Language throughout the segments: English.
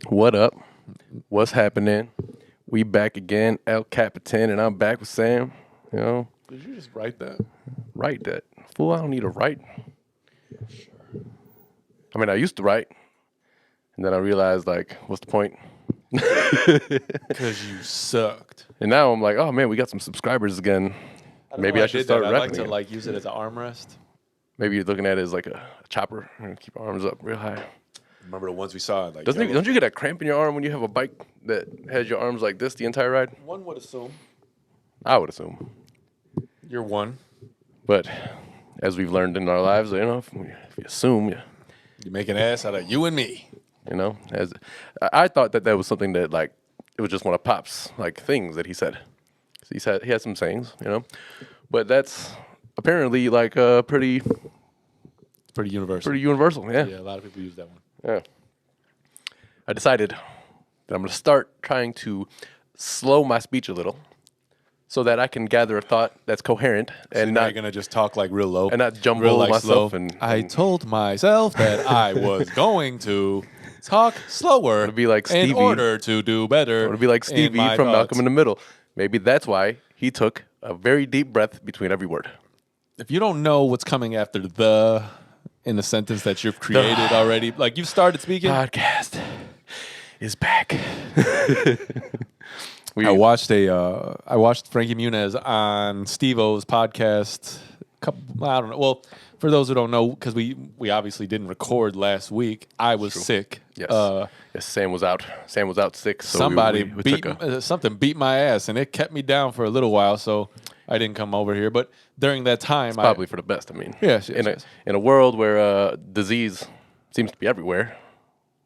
What up? What's happening? We back again, El Capitan, and I'm back with Sam. You know, Did you just write that? write that. Fool, I don't need to write. I mean, I used to write, and then I realized, like, what's the point? Because you sucked. And now I'm like, oh man, we got some subscribers again. Maybe I should start I rapping like to again. like use it as an armrest. Maybe you're looking at it as like a chopper. Keep our arms up real high. Remember the ones we saw? Like Don't you get a cramp in your arm when you have a bike that has your arms like this the entire ride? One would assume. I would assume. You're one. But as we've learned in our lives, you know, if you assume, You make an ass out of you and me. you know, as I thought that was something that like it was just one of Pop's like things that he said. So he had some sayings, you know, but that's apparently like pretty Pretty universal. universal. Yeah. Yeah, a lot of people use that one. Yeah. I decided that I'm going to start trying to slow my speech a little so that I can gather a thought that's coherent and Now not you're gonna just talk like real low and not jumble real, like, myself slow. and I told myself that I was going to talk slower to be like Stevie. in order to do better. or to be like in Stevie my from thoughts. Malcolm in the Middle. Maybe that's why he took a very deep breath between every word. If you don't know what's coming after the in a sentence that you've created already, like you've started speaking. Podcast is back. I watched Frankie Muniz on Steve-O's podcast. I don't know. Well, for those who don't know, because we obviously didn't record last week, I was sick. Yes. Yes, Sam was out. Sam was out sick. So Somebody we beat took something beat my ass, and it kept me down for a little while. So I didn't come over here. But during that time, probably for the best. I mean, Yes, in a world where disease seems to be everywhere,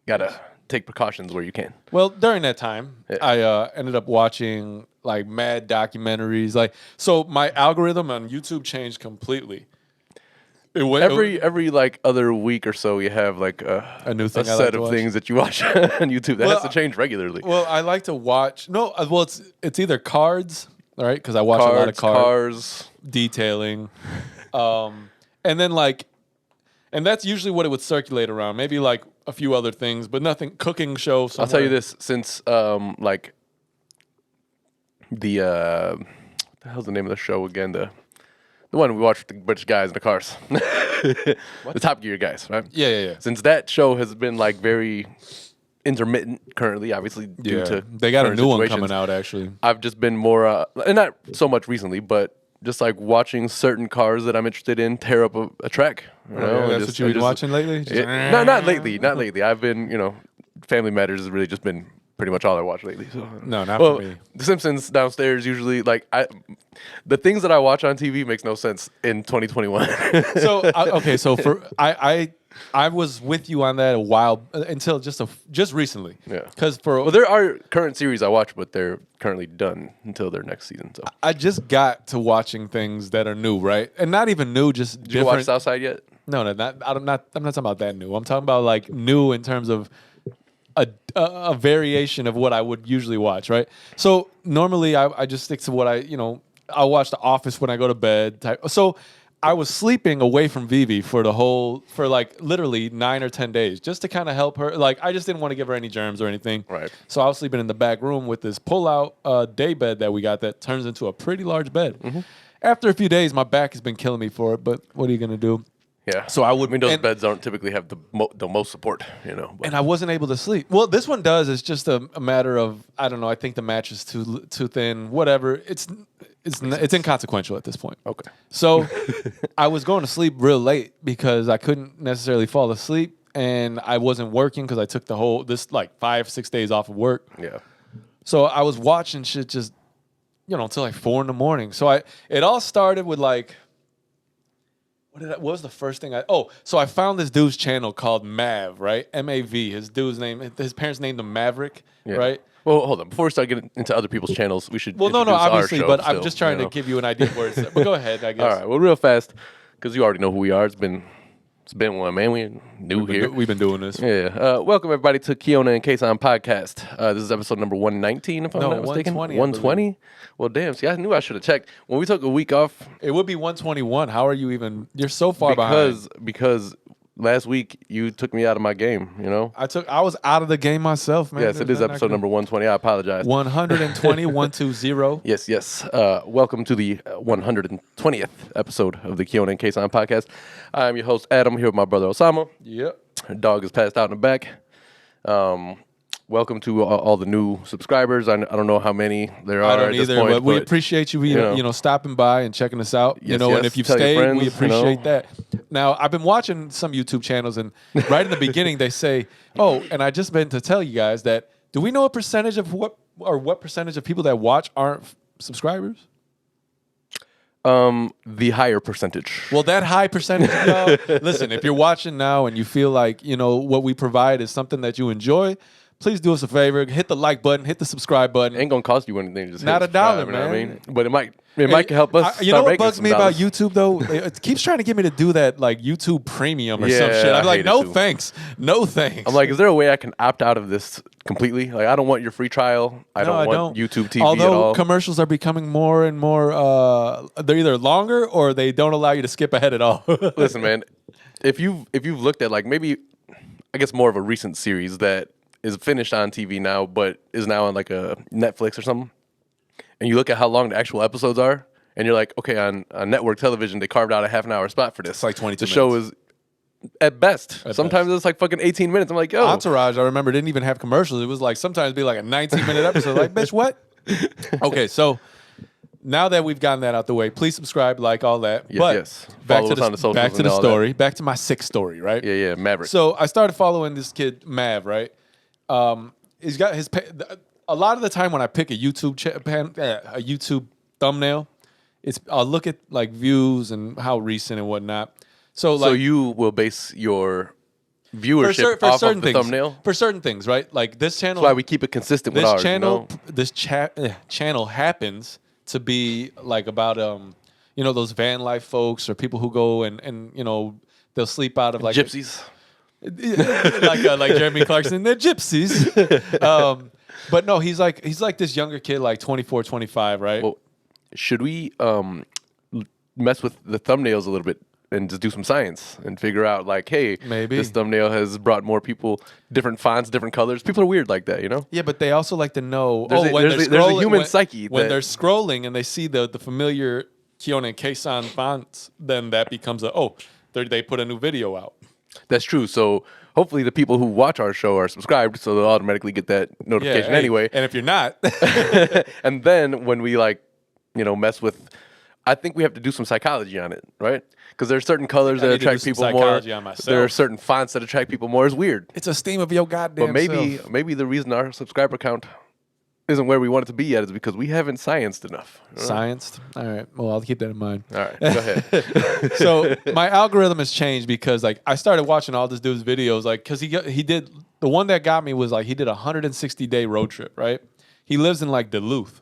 gotta take precautions where you can. Well, during that time, Yeah. I ended up watching like mad documentaries. Like, so my algorithm on YouTube changed completely. It went Every like other week or so, you have like a new thing I like set to of watch. things that you watch on YouTube that Well, has to change regularly. Well, I like to watch. No, well, it's either cards, all right, because I watch a lot of cars. detailing, and then like, and that's usually what it would circulate around. Maybe like a few other things, but nothing. Cooking show. I'll tell you this: since like the what the hell's the name of the show again? The one we watched with the bunch of guys in the cars, the Top Gear guys, right? Yeah. Since that show has been like very intermittent currently, obviously due to They got a current new one situations, coming out actually. I've just been more, and not so much recently, but just like watching certain cars that I'm interested in tear up a track. You know, and That's what you've been watching lately. Just- No, not lately. I've been, Family Matters has really just been pretty much all I watch lately. So. No, not Well, for me. The Simpsons downstairs usually the things that I watch on TV makes no sense in 2021. So for I was with you on that a while until just recently. Yeah. Because well, there are current series I watch, but they're currently done until their next season. So I just got to watching things that are new, right? And not even new, just did you watch Southside yet? No, I'm not talking about that new. I'm talking about like new in terms of a variation of what I would usually watch, right? So normally I just stick to what I'll watch The Office when I go to bed. So I was sleeping away from Vivi for like literally 9 or 10 days just to kind of help her. Like I just didn't want to give her any germs or anything. Right. So I was sleeping in the back room with this pull-out day bed that we got that turns into a pretty large bed. Mm-hmm. After a few days, my back has been killing me for it, but what are you going to do? Yeah. So I mean, those beds don't typically have the most support, But. And I wasn't able to sleep. Well, this one does. It's just a matter of I don't know. I think the mattress is too thin. Whatever. It's inconsequential at this point. Okay. So I was going to sleep real late because I couldn't necessarily fall asleep, and I wasn't working because I took this like 5-6 days off of work. Yeah. So I was watching shit just until like 4 a.m. So it all started with like. What was the first thing so I found this dude's channel called Mav, right? M-A-V. His parents named him Maverick, Yeah. right? Well, hold on. Before we start getting into other people's channels, we should. Well, no, introduce our obviously, show but still, I'm just trying to give you an idea of where it's at. But go ahead, I guess. All right. Well, real fast, because you already know who we are. It's been one, man. We're new here. We've been doing this. Yeah. Welcome, everybody, to Kiona and Kasson podcast. This is episode number 119, if I'm not mistaken. 120. 120? Well, damn. See, I knew I should have checked. When we took a week off. It would be 121. How are you even? You're so far behind. Because last week you took me out of my game. You know. I was out of the game myself, man. Yes, it is episode number 120. I apologize. 120, 120. Yes. Welcome to the 120th episode of the Kiona and Kasson podcast. I am your host, Adam, here with my brother, Osama. Yep. Our dog is passed out in the back. Welcome to all the new subscribers. I don't know how many there are. I don't at this either, point, but we appreciate you, stopping by and checking us out. Yes, And if you've tell your stayed, friends, we appreciate that. Now, I've been watching some YouTube channels, and right in the beginning, they say, "Oh," and I just meant to tell you guys that. Do we know what percentage of people that watch aren't subscribers? The higher percentage. Well, that high percentage, y'all. Listen, if you're watching now and you feel like what we provide is something that you enjoy, please do us a favor. Hit the like button. Hit the subscribe button. Ain't gonna cost you anything. Just not hit a dollar, subscribe, man. You know what I mean? But it might help us. You know start what making bugs some me dollars. about YouTube though? It keeps trying to get me to do that like YouTube Premium or some Yeah, shit. I I'm like, hate it no too. thanks, no thanks. I'm like, is there a way I can opt out of this completely? Like, I don't want your free trial. I don't want YouTube TV Although at all. commercials are becoming more and more, they're either longer or they don't allow you to skip ahead at all. Listen, man, if you've looked at like maybe, I guess more of a recent series that is finished on TV now, but is now on like a Netflix or something, and you look at how long the actual episodes are, and you're like, okay, on network television, they carved out a half an hour spot for this. It's like 22 The show is at best. Sometimes it's like fucking 18 minutes. I'm like, yo. Entourage, I remember, didn't even have commercials. It was like sometimes it'd be like a 19-minute episode. Like, bitch, what? Okay, so now that we've gotten that out the way, please subscribe, like all that. Yes. Back Follow to us the, on the socials back to and the all story. Back to my sick story, right? Yeah, Maverick. So I started following this kid, Mav, right? He's got his. A lot of the time when I pick a YouTube thumbnail, I'll look at like views and how recent and whatnot. So you will base your viewership off of the things, thumbnail? for certain things, right? Like this channel. That's why we keep it consistent with this ours. channel, this channel happens to be like about those van life folks or people who go and they'll sleep out of like gypsies. like Jeremy Clarkson, they're gypsies. But no, he's like this younger kid, like 24, 25, right? Well, should we mess with the thumbnails a little bit and just do some science and figure out like, hey, maybe this thumbnail has brought more people, different fonts, different colors. People are weird like that, you know? Yeah, but they also like to know. There's a human psyche. When they're scrolling and they see the familiar Kiona and Kasson fonts, then that becomes they put a new video out. That's true. So hopefully the people who watch our show are subscribed, so they'll automatically get that notification anyway. And if you're not, and then when we mess with, I think we have to do some psychology on it, right? Because there are certain colors that attract people more. There are certain fonts that attract people more. It's weird. It's a steam of your goddamn self. Maybe the reason our subscriber count isn't where we want it to be yet is because we haven't scienced enough. Scienced? All right. Well, I'll keep that in mind. All right. Go ahead. So my algorithm has changed because like I started watching all this dude's videos, like because he did the one that got me was like he did a 160-day road trip, right? He lives in like Duluth.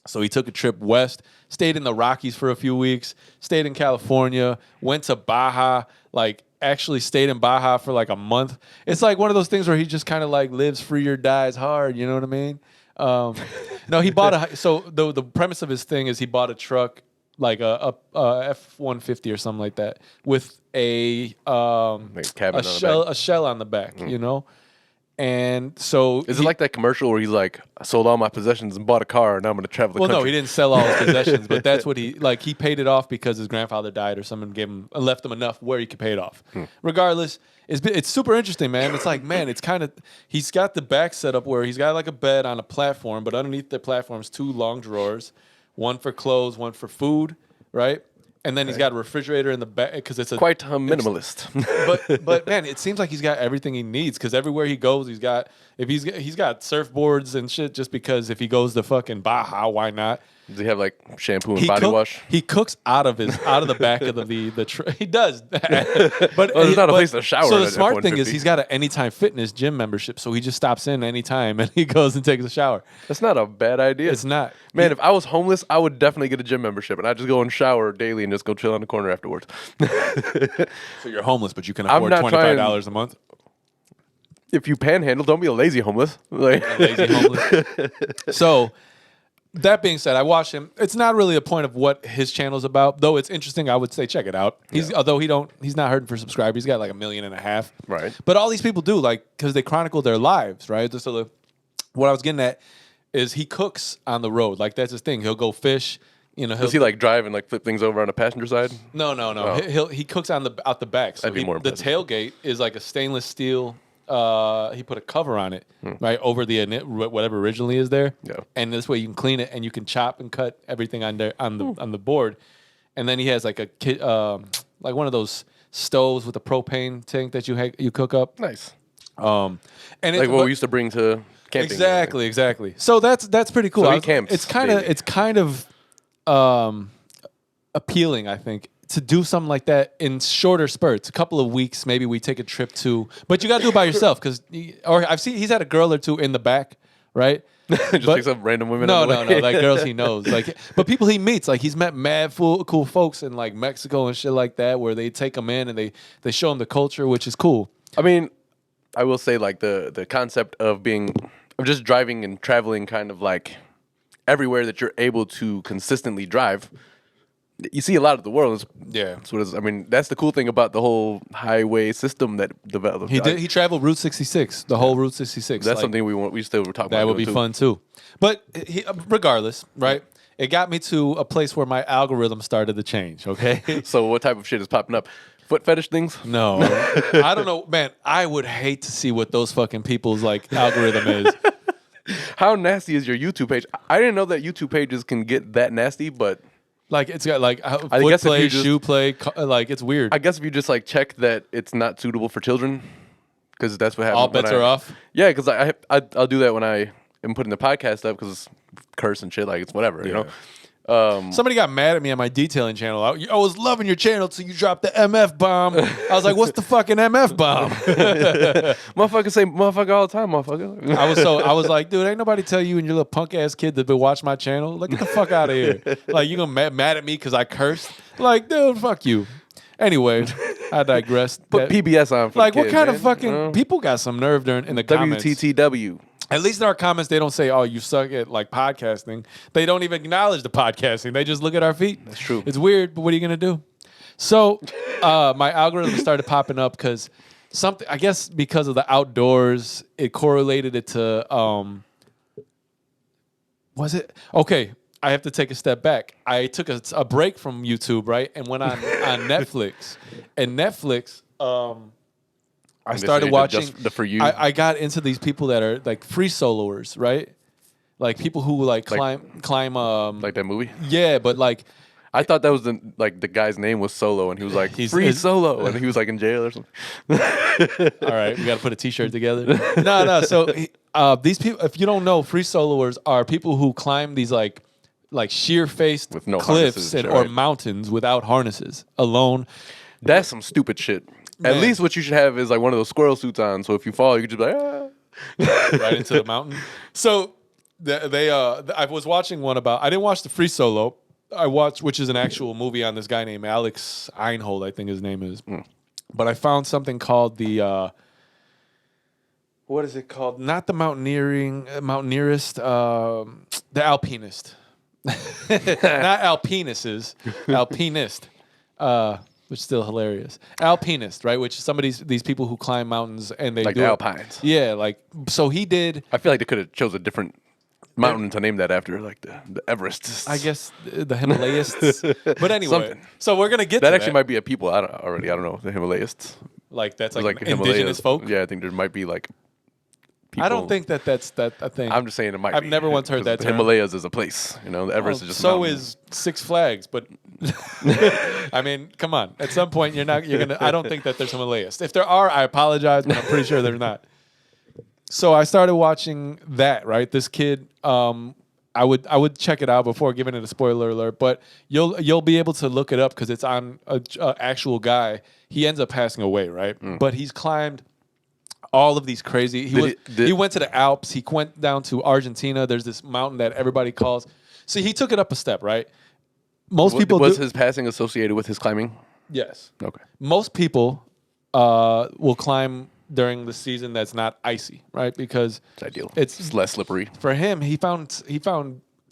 So he took a trip west, stayed in the Rockies for a few weeks, stayed in California, went to Baja, like actually stayed in Baja for like a month. It's like one of those things where he just kind of like lives free or dies hard. You know what I mean? No, he bought the premise of his thing is he bought a truck, like a F-150 or something like that, with a shell on the back, And so is it like that commercial where he's like, I sold all my possessions and bought a car and now I'm going to travel the country? No, he didn't sell all his possessions, but that's what he paid it off because his grandfather died or someone left him enough where he could pay it off. Regardless, it's super interesting, man. It's like, man, it's kind of, he's got the back set up where he's got like a bed on a platform, but underneath the platform is 2 long drawers, one for clothes, one for food, right? And then he's got a refrigerator in the back because it's quite a minimalist. but man, it seems like he's got everything he needs because everywhere he goes, he's got surfboards and shit. Just because if he goes to fucking Baja, why not? Does he have like shampoo and body wash? He cooks out of the back of the he does, but there's not a place to shower. So the smart thing is he's got an Anytime Fitness gym membership, so he just stops in anytime and he goes and takes a shower. That's not a bad idea. It's not, man. If I was homeless, I would definitely get a gym membership and I just go and shower daily and just go chill on the corner afterwards. So you're homeless, but you can afford $25 a month. If you panhandle, don't be a lazy homeless. Like a lazy homeless. So That being said, I watch him. It's not really a point of what his channel's about, though. It's interesting. I would say check it out. Although he's not hurting for subscribers. He's got like 1.5 million. Right. But all these people do because they chronicle their lives, right? So what I was getting at is he cooks on the road. Like that's his thing. He'll go fish. Does he like drive and like flip things over on the passenger side? No. Oh. He cooks out the back. So That'd be more the impressive. tailgate is like a stainless steel. He put a cover on it, right over the whatever originally is there. Yeah. And this way you can clean it and you can chop and cut everything on the board. And then he has like like one of those stoves with a propane tank that you cook up. Nice. And Like what we used to bring to camping. Exactly. So that's pretty cool. So he camps, It's kind of appealing, I think, to do something like that in shorter spurts, a couple of weeks. Maybe we take a trip to, but you got to do it by yourself or I've seen he's had a girl or two in the back, right? Just picks up random women. No, on the way. like girls he knows, like, but people he meets, like he's met mad cool folks in like Mexico and shit like that, where they take him in and they show him the culture, which is cool. I mean, I will say like the concept of just driving and traveling kind of like everywhere that you're able to consistently drive. You see a lot of the world. Yeah. That's what it is. I mean, that's the cool thing about the whole highway system that developed. He traveled Route 66, the whole Route 66. That's like, something we still were talking about. that would be fun too. But regardless, right? It got me to a place where my algorithm started to change. Okay. So what type of shit is popping up? Foot fetish things? No, I don't know, man. I would hate to see what those fucking people's like algorithm is. How nasty is your YouTube page? I didn't know that YouTube pages can get that nasty, but Like it's got like foot guess if play, you just- shoe play, like it's weird. I guess if you just like check that it's not suitable for children, because that's what happens. All bets are off. Yeah, because I'll do that when I am putting the podcast up because it's curse and shit. Like it's whatever, you know. Somebody got mad at me on my detailing channel. I was loving your channel till you dropped the MF bomb. I was like, "What's the fucking MF bomb?" Motherfuckers say motherfucker all the time, motherfucker. I was like, dude, ain't nobody tell you and your little punk ass kid that been watch my channel. Like, get the fuck out of here. Like, you gonna mad at me because I cursed? Like, dude, fuck you. Anyway, I digress. Put PBS on. For Like, the what kids, kind man. of fucking people got some nerve during in the comments? WTTW. At least in our comments, they don't say, "Oh, you suck at like podcasting." They don't even acknowledge the podcasting. They just look at our feet. That's true. It's weird, but what are you gonna do? So, my algorithm started popping up because something. I guess because of the outdoors, it correlated it to. Was it okay? I have to take a step back. I took a break from YouTube, right, and went on Netflix. And Netflix. I started watching just the For You. I got into these people that are like free soloers, right? Like people who like climb. Like that movie. Yeah, but like I thought that was the guy's name was Solo, and he was like free Solo, and he was like in jail or something. all right, we got to put a T-shirt together. No. So these people, if you don't know, free soloers are people who climb these like sheer faced With no cliffs harnesses, or right. mountains without harnesses, alone. That's some stupid shit. Man. At least what you should have is like one of those squirrel suits on, so if you fall, you can just be like, Right into the mountain. So I was watching one about. I didn't watch the free solo. I watched, which is an actual movie on this guy named Alex Einhold, I think his name is. But I found something called the. What is it called? Not the mountaineerist, the alpinist. Not alpinists, alpinist. Which is still hilarious. Alpinist, right? Which is these people who climb mountains and they like do the it. alpines. Yeah, like so he did. I feel like they could have chose a different mountain to name that after, like the Everest. I guess the Himalayas. But anyway, Something. so we're gonna get that to actually might be a people. I don't know the Himalayas. like that's There's, like, Himalayas. indigenous folk. Yeah, I think there might be like. People. I don't think that's a thing. I'm just saying it might. I've be. never once heard 'Cause that The term. Himalayas is a place. You know, the Everest is just. a so mountain. is Six Flags, but I mean, come on. At some point, you're gonna. I don't think that there's Himalayas. If there are, I apologize, but I'm pretty sure there's not. So I started watching that. Right, this kid. I would check it out before giving it a spoiler alert, but you'll be able to look it up because it's on a actual guy. He ends up passing away, right? But he's climbed all of these crazy. He went to the Alps. He went down to Argentina. There's this mountain that everybody calls. See, he took it up a step, right? Most people was his passing associated with his climbing? Yes. Okay. Most people will climb during the season that's not icy, right? Because It's ideal. It's less slippery. for him. He found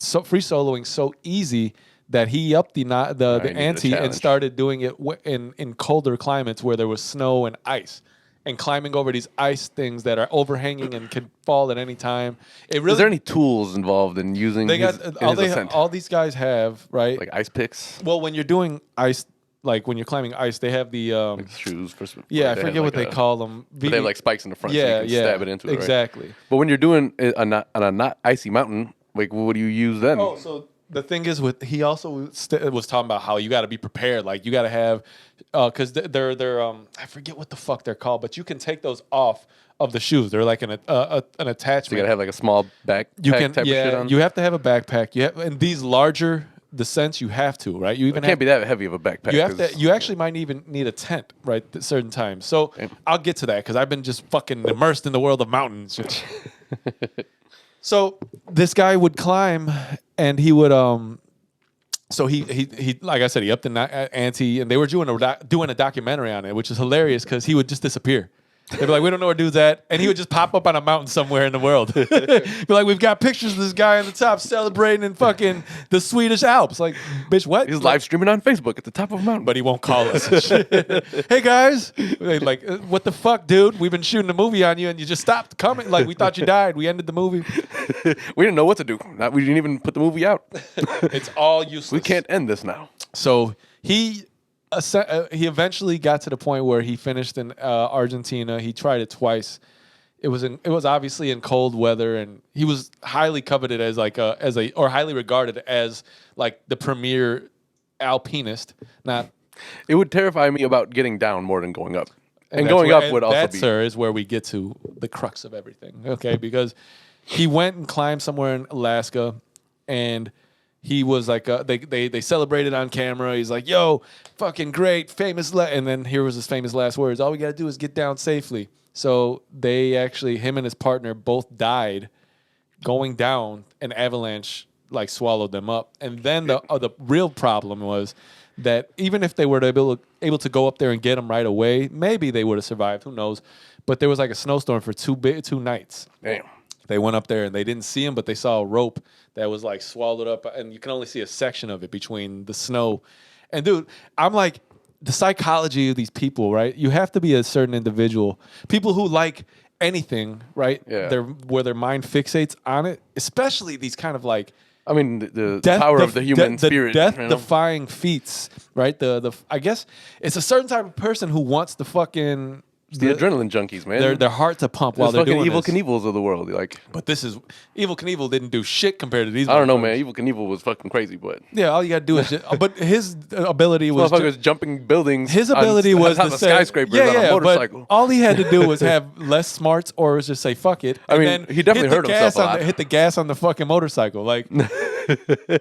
free soloing so easy that he upped the needed a ante and challenge. started doing it in colder climates where there was snow and ice, and climbing over these ice things that are overhanging and can fall at any time. It really Is there any tools involved in using they his, got in his ascent? all these guys have, right? Like ice picks, Well, when you're doing ice, like when you're climbing ice, they have the shoes. For, yeah, I they forget have what like they call them. But they have like spikes in the front, so Yeah, you can yeah, stab it into it. Right? exactly. But when you're doing it on a not icy mountain, like what do you use then? Oh, so the thing is, he also was talking about how you got to be prepared. Like you got to have, because they're I forget what the fuck they're called, but you can take those off of the shoes. They're like an attachment. So you gotta have like a small backpack You can, type of shit on. you have to have a backpack. You have, and these larger descents, you have to, right? You even It can't be that heavy of a backpack. You have to. You actually might even need a tent, right? At certain times. So I'll get to that because I've been just fucking immersed in the world of mountains. So this guy would climb, and he would So he like I said, he upped the ante, and they were doing a documentary on it, which is hilarious because he would just disappear. They'd be like, we don't know where dude's at. And he would just pop up on a mountain somewhere in the world. Be like, we've got pictures of this guy on the top celebrating in fucking the Swedish Alps. Like, bitch, what? He's live streaming on Facebook at the top of a mountain. But he won't call us. Hey, guys. Like, what the fuck, dude? We've been shooting a movie on you, and you just stopped coming. Like, we thought you died. We ended the movie. We didn't know what to do. We didn't even put the movie out. It's all useless. We can't end this now. So he eventually got to the point where he finished in Argentina. He tried it twice. It was obviously in cold weather, and he was highly coveted as or highly regarded as like the premier alpinist. It would terrify me about getting down more than going up. And going up would also be. That, sir, is where we get to the crux of everything. Okay, because he went and climbed somewhere in Alaska, and he was like, they celebrated on camera. He's like, yo, fucking great, famous. And then here was his famous last words. All we got to do is get down safely. So him and his partner both died going down. An avalanche like swallowed them up. And then the real problem was that even if they were able to go up there and get him right away, maybe they would have survived. Who knows? But there was like a snowstorm for 2 nights. Damn. They went up there and they didn't see him, but they saw a rope that was like swallowed up, and you can only see a section of it between the snow. And dude, I'm like, the psychology of these people, right? You have to be a certain individual. People who like anything, right? Yeah. Where their mind fixates on it, especially these kind of like, I mean, the power of the human spirit. Death-defying feats, right? I guess it's a certain type of person who wants to fucking... The adrenaline junkies, man. Their heart to pump while they're doing Evil this. Knievel's of the world. Like, But Evil Knievel didn't do shit compared to these. I don't know, man. Evil Knievel was fucking crazy, but yeah, all you gotta do is. But his ability was. Motherfuckers jumping buildings. His ability was on to the say, skyscrapers on a motorcycle. But all he had to do was have less smarts, or was just say fuck it. I mean, he definitely hurt himself a lot. Hit the gas on the fucking motorcycle, like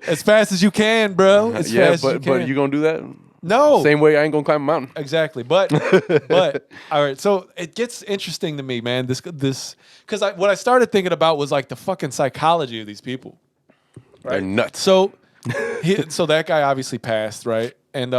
as fast as you can, bro. As fast as you can. But you gonna do that? No. Same way I ain't gonna climb a mountain. Exactly. But all right, so it gets interesting to me, man. This because what I started thinking about was like the fucking psychology of these people. Right? They're nuts. So so that guy obviously passed, right? And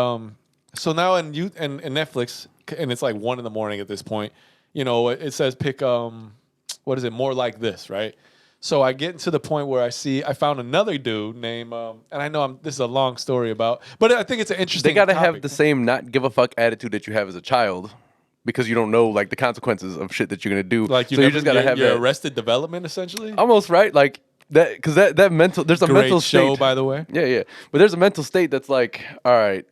so now in Netflix, and it's like 1 a.m. at this point, you know, it says pick what is it, More Like This, right? So I get to the point where I found another dude named, and I know this is a long story about, but I think it's an interesting. They gotta topic. have the same not give a fuck attitude that you have as a child, because you don't know like the consequences of shit that you're gonna do. Like you just gotta have your that Arrested Development, essentially. Almost right, like that, because that mental. There's a Great mental show, state, by the way. Yeah, but there's a mental state that's like, all right,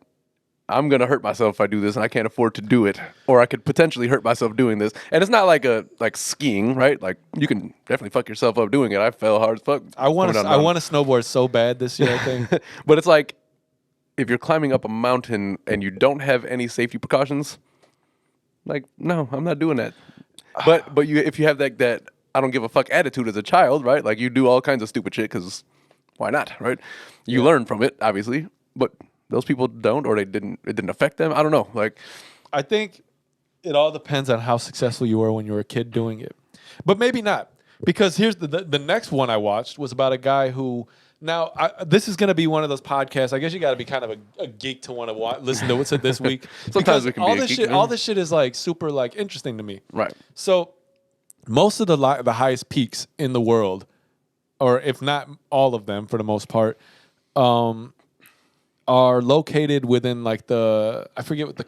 I'm gonna hurt myself if I do this, and I can't afford to do it, or I could potentially hurt myself doing this. And it's not like skiing, right? Like you can definitely fuck yourself up doing it. I fell hard as fuck. I want to snowboard so bad this year, I think. But it's like if you're climbing up a mountain and you don't have any safety precautions, like no, I'm not doing that. But if you have that I don't give a fuck attitude as a child, right? Like you do all kinds of stupid shit because why not, right? You learn from it, obviously, but those people don't, or it didn't affect them. I don't know. Like, I think it all depends on how successful you were when you were a kid doing it, but maybe not. Because here's the next one I watched was about a guy who. Now this is going to be one of those podcasts. I guess you got to be kind of a geek to want to listen to what's it this week. Sometimes we can all be a this geek, shit. man. All this shit is like super like interesting to me. right. So most of the highest peaks in the world or if not all of them, for the most part, are located within like I forget what the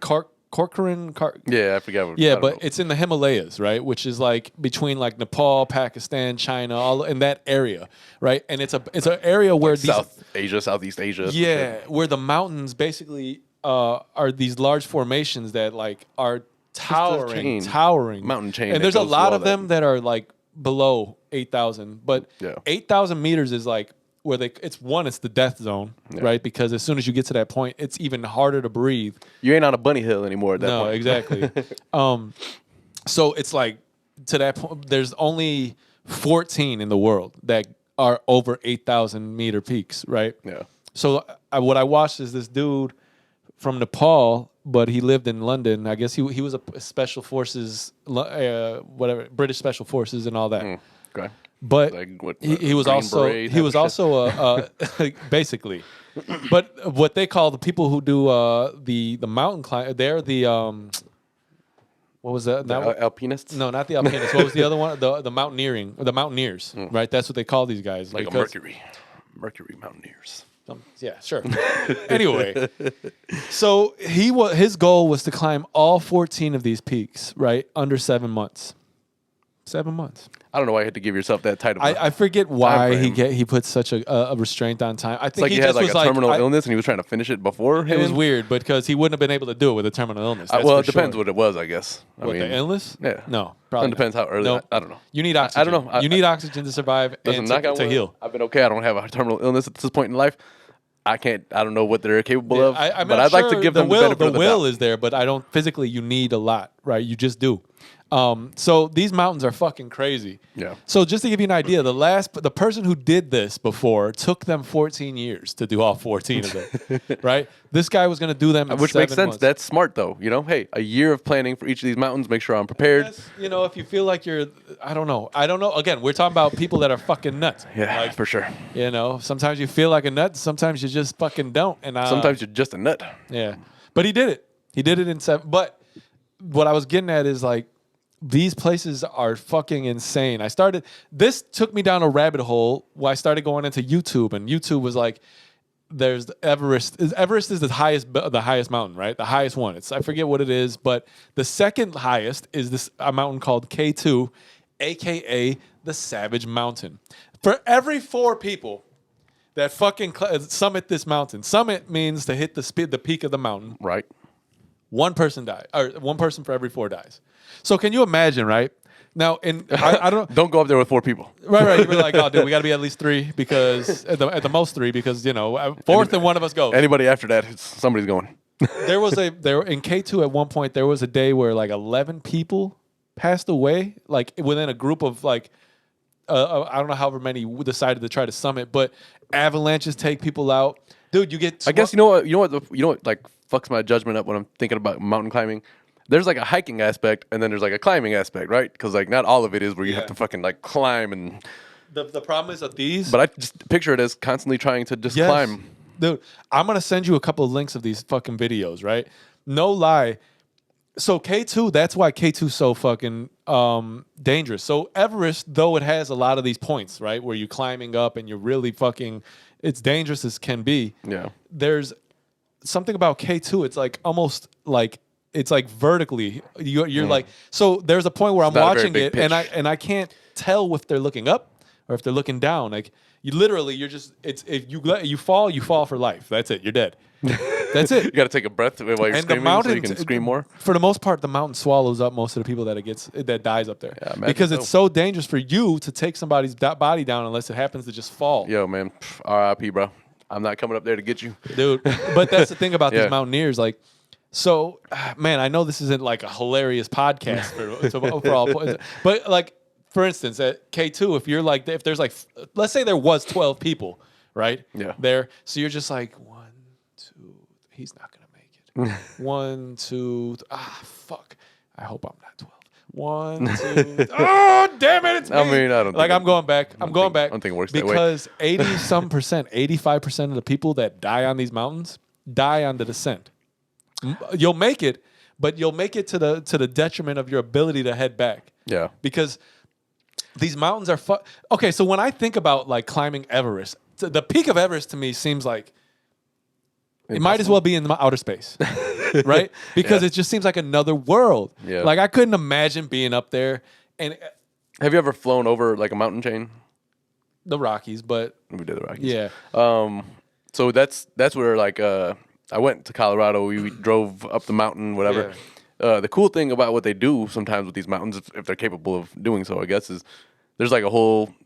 Corcoran. Yeah, I forgot. Yeah, but it's in the Himalayas, right? Which is like between like Nepal, Pakistan, China, all in that area, right? And it's an area where these South Asia, Southeast Asia. yeah, where the mountains basically are these large formations that like are towering, mountain chain, and that there's a goes through lot all of them that are like below 8,000, but Yeah. 8,000 meters is like where it's the death zone, right? Because as soon as you get to that point, it's even harder to breathe. You ain't on a bunny hill anymore at that No, point. exactly. So it's like to that point, there's only 14 in the world that are over 8,000 meter peaks, right? Yeah. So what I watched is this dude from Nepal, but he lived in London. I guess he was a special forces, whatever, British special forces and all that. Okay. But Like what, he was Green also Beret he type was of also basically, but what they call the people who do the mountain climb, they're the what was that? alpinists? No, not the alpinists. What was the other one? The mountaineering, the mountaineers, right? That's what they call these guys. Like a Mercury Mountaineers. Yeah, sure. Anyway, so his goal was to climb all 14 of these peaks, right, under 7 months. 7 months. I don't know why you had to give yourself that title. I forget why he put such a restraint on time. I think It's like he had like a terminal illness and he was trying to finish it before him. It was weird because he wouldn't have been able to do it with a terminal illness. Well, it depends what it was, I guess. The illness? Yeah. No, probably It depends how early. Nope. I don't know. You need oxygen. I don't know. You need oxygen to survive and to heal. I've been okay. I don't have a terminal illness at this point in life. I don't know what they're capable of. I'm but not I'd like sure to give them the benefit of the will doubt. is there, but I don't physically. You need a lot, right? You just do. So these mountains are fucking crazy. Yeah. So just to give you an idea, the person who did this before took them 14 years to do all 14 of them, right? This guy was going to do them in Which 7 makes sense. months. That's smart, though. Hey, a year of planning for each of these mountains. Make sure I'm prepared. Yes, if you feel like I don't know. Again, we're talking about people that are fucking nuts. Yeah, for sure. Sometimes you feel like a nut. Sometimes you just fucking don't. And sometimes you're just a nut. Yeah, but he did it. He did it in 7. But what I was getting at is like, these places are fucking insane. This took me down a rabbit hole where I started going into YouTube, and YouTube was like, there's Everest. Everest is the highest mountain, right? The highest one. I forget what it is, but the second highest is this a mountain called K2, aka the Savage Mountain. For every 4 people that fucking summit this mountain, summit means to hit the peak of the mountain. Right. One person dies, or one person for every 4 dies. So can you imagine, right? Now, I don't Don't go up there with 4 people. Right. You'd be like, oh, dude, we got to be at least 3 because at the most 3 because fourth and one of us goes. Anybody after that, somebody's going. There in K2 at one point there was a day where like 11 people passed away, like within a group of like I don't know however many decided to try to summit, but avalanches take people out. Dude, you get. I guess you know what like fucks my judgment up when I'm thinking about mountain climbing. There's like a hiking aspect and then there's like a climbing aspect, right? Because like not all of it is where you have to fucking like climb and. The problem is that these. But I just picture it as constantly trying to just climb. Dude, I'm gonna send you a couple of links of these fucking videos, right? No lie. So K2, that's why K2 is so fucking dangerous. So Everest, though it has a lot of these points, right, where you're climbing up and you're really fucking, it's dangerous as can be. Yeah. There's something about K2. It's like almost like it's like vertically. You're like, so there's a point where I'm watching it and I can't tell if they're looking up or if they're looking down. Like you're just if you fall for life. That's it. You're dead. That's it. You got to take a breath while you're screaming so you can scream more. For the most part, the mountain swallows up most of the people that dies up there. Yeah, because it's so dangerous for you to take somebody's body down unless it happens to just fall. Yo, man. R.I.P., bro. I'm not coming up there to get you. Dude. But that's the thing about these mountaineers. Like, so, man, I know this isn't like a hilarious podcast for all, but like, for instance, at K2, if there's like, let's say there was 12 people, right? Yeah. There. So you're just like, 1, 2, he's not going to make it. 1, 2, fuck. I hope I'm not 12. 1, 2, oh, damn it, it's me. I mean, I don't like, think I'm going back. I'm going back. I don't think it works that way. Because 85% of the people that die on these mountains die on the descent. You'll make it, but you'll make it to the detriment of your ability to head back. Yeah. Because These mountains are okay. So when I think about like climbing Everest, the peak of Everest to me seems like it might as well be in the outer space, right? Because it just seems like another world. Yeah. Like I couldn't imagine being up there. And Have you ever flown over like a mountain chain? the Rockies, but We did the Rockies. yeah, So that's where like I went to Colorado. We drove up the mountain, whatever. The cool thing about what they do sometimes with these mountains, if they're capable of doing so, I guess, is there's like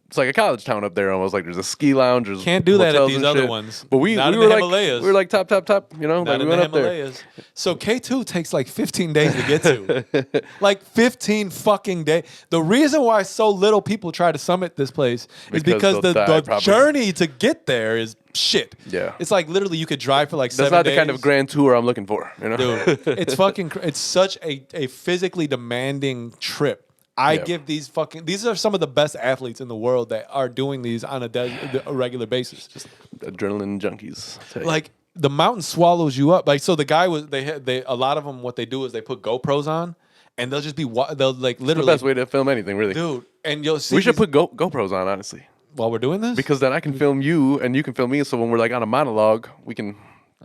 it's like a college town up there almost. Like there's a ski lounge. There's can't do that at hotels these and other shit. ones. But we Not we in were the like Himalayas. we were like top. You know, not like we in went the up there. Himalayas. So K2 takes like 15 days to get to. Like 15 fucking days. The reason why so little people try to summit this place is because they'll die, the probably. journey to get there is shit. Yeah. It's like literally you could drive for like That's 7 not days. the kind of grand tour I'm looking for. You know, Dude, it's fucking, it's such a physically demanding trip. I Yeah. give these are some of the best athletes in the world that are doing these on a regular basis. Just adrenaline junkies. I'll tell you. like the mountain swallows you up. Like, so the guy was, a lot of them, what they do is they put GoPros on and they'll just be, they'll like the literally, best way to film anything, really. dude, and you'll see. We should these- put GoPros on, honestly, while we're doing this? because then I can film you and you can film me. So when we're like on a monologue, we can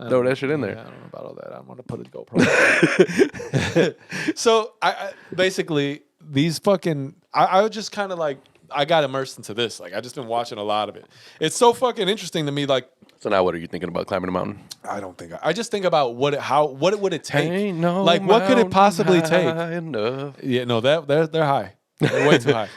throw that shit in there. Yeah, I don't know about all that. I'm going to put a GoPro. So I basically these fucking, I was just kind of like, I got immersed into this. Like I just been watching a lot of it. It's so fucking interesting to me. Like, So now, what are you thinking about climbing a mountain? I don't think I just think about what would it take? Ain't no like what could it possibly mountain take? high enough. Yeah, no, they're high. They're way too high.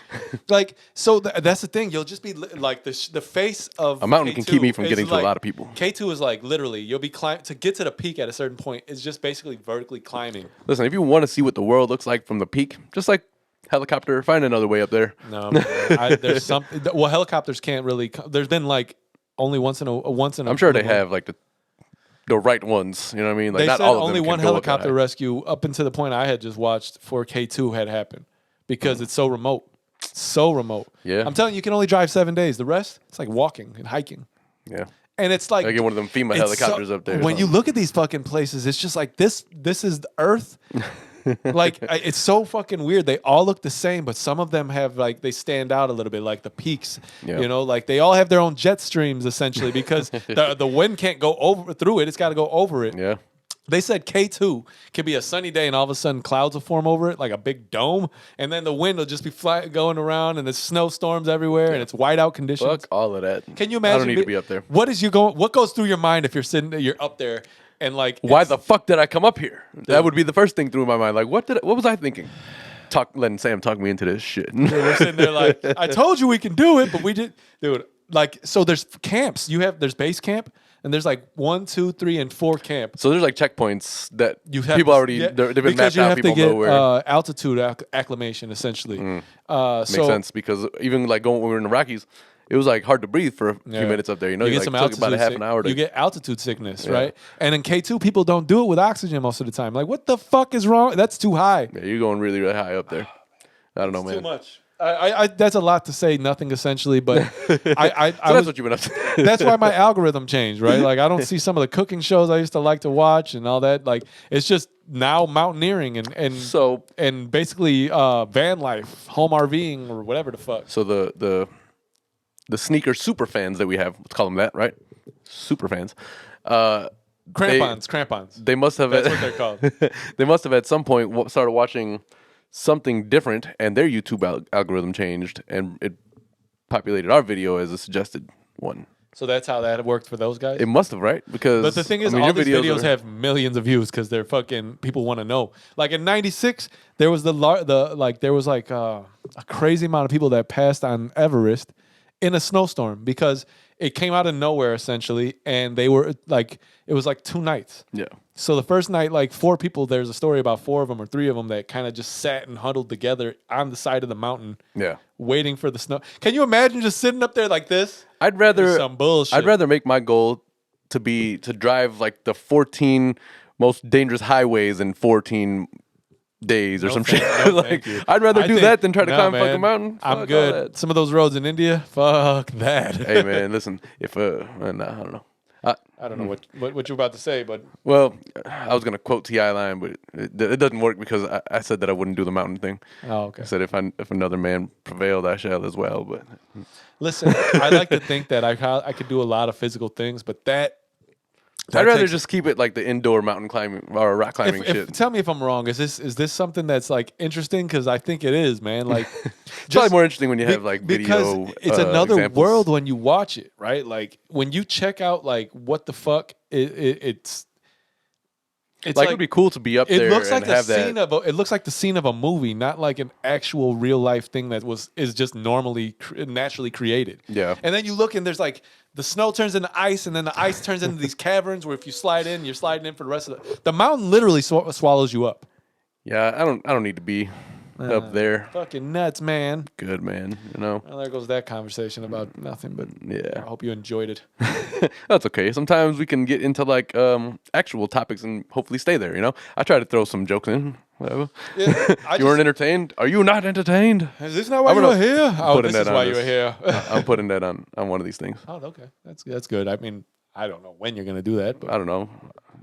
Like, so that's the thing. You'll just be like the face of A mountain can keep me from is getting to a like- lot of people. K2 is like literally you'll be to get to the peak at a certain point. It's just basically vertically climbing. Listen, if you want to see what the world looks like from the peak, just like helicopter, find another way up there. No, man, there's something. Well, helicopters can't really. There's been like only once in a. I'm sure they have like the right ones. You know what I mean? Like They not said all of only them can one go up that helicopter high. rescue up until the point I had just watched for K2 had happened because it's so remote. So remote. Yeah. I'm telling you, you can only drive 7 days. The rest, it's like walking and hiking. Yeah. And it's like I get one of them FEMA it's helicopters up there. or When you something. look at these fucking places, it's just like this is the Earth. Like it's so fucking weird. They all look the same, but some of them have like they stand out a little bit, like the peaks. Yeah. You know, like they all have their own jet streams essentially because the wind can't go through it. It's got to go over it. Yeah. They said K2 could be a sunny day and all of a sudden clouds will form over it like a big dome, and then the wind will just be going around and there's snowstorms everywhere and it's whiteout conditions. Fuck all of that. Can you imagine? I don't need to be up there. What goes through your mind if you're up there and like Why the fuck did I come up here? That would be the first thing through my mind. Like, what was I thinking? Letting Sam talk me into this shit. we're sitting there like, I told you we can do it, but we did, dude. Like, so there's camps. There's base camp, and there's like 1, 2, 3, and 4 camp. So there's like checkpoints that You have people to- already yeah, they've been because mapped you out. have to People get know where. altitude acclimation essentially. Makes So sense because even like when we were in the Rockies, it was like hard to breathe for a few Yeah. minutes up there. You know, you you get like, some took about a half an hour to. You get altitude sickness, right? And in K2, people don't do it with oxygen most of the time. Like, what the fuck is wrong? That's too high. Yeah, you're going really, really high up there. I don't know, man. Too much. I that's a lot to say. Nothing essentially, but So that's what you've been up to. that's why my algorithm changed, right? Like I don't see some of the cooking shows I used to like to watch and all that. Like it's just now mountaineering and So basically van life, home RVing or whatever the fuck. So the sneaker super fans that we have, let's call them that, right? Super fans. Crampons. They must have. That's what they're called. They must have at some point started watching something different, and their YouTube algorithm changed, and it populated our video as a suggested one. So that's how that worked for those guys. It must have, right? Because But the thing is, I mean, all your these videos are- have millions of views because they're fucking people want to know. Like in '96, there was a crazy amount of people that passed on Everest in a snowstorm because it came out of nowhere essentially, and they were like it was like 2 nights. Yeah. So the first night, like 4 people, there's a story about 4 of them or 3 of them that kind of just sat and huddled together on the side of the mountain, Yeah. waiting for the snow. Can you imagine just sitting up there like this? I'd rather Some bullshit. I'd rather make my goal to drive like the 14 most dangerous highways in 14 days or some shit. No, Like thank you. I'd rather I do think- that than try to no, climb a man. fucking mountain. Fuck I'm all good. that. Some of those roads in India, fuck that. Hey man, listen, if nah, I don't know. I don't know what you're about to say, but Well, I was gonna quote Ti line, but it doesn't work because I said that I wouldn't do the mountain thing. oh, okay. I said if another man prevailed, I shall as well. But Listen, I like to think that I could do a lot of physical things, but that I'd rather takes- just keep it like the indoor mountain climbing or rock climbing shit. Tell me if I'm wrong. Is this something that's like interesting? Because I think it is, man. Like, It's probably more interesting when you have like video. because it's another examples. world when you watch it, right? Like when you check out like what the fuck it's Like it'd be cool to be up there. it looks like and the have scene that. of it looks like the scene of a movie, not like an actual real life thing that is just normally naturally created. Yeah. And then you look and there's like the snow turns into ice, and then the ice turns into these caverns where if you slide in, you're sliding in for the rest of the mountain. Literally swallows you up. Yeah, I don't need to be up there. Fucking nuts, man. Good man, you know. Well, there goes that conversation about nothing. But I Yeah, hope you enjoyed it. that's okay. Sometimes we can get into like actual topics and hopefully stay there. You know, I try to throw some jokes in. Whatever. Yeah, You weren't entertained? Are you not entertained? Is this not why I'm you gonna were here? Oh, putting this is that on why you this. were here. I'm putting that on one of these things. Oh, okay. That's good. I mean, I don't know when you're gonna do that, but I don't know.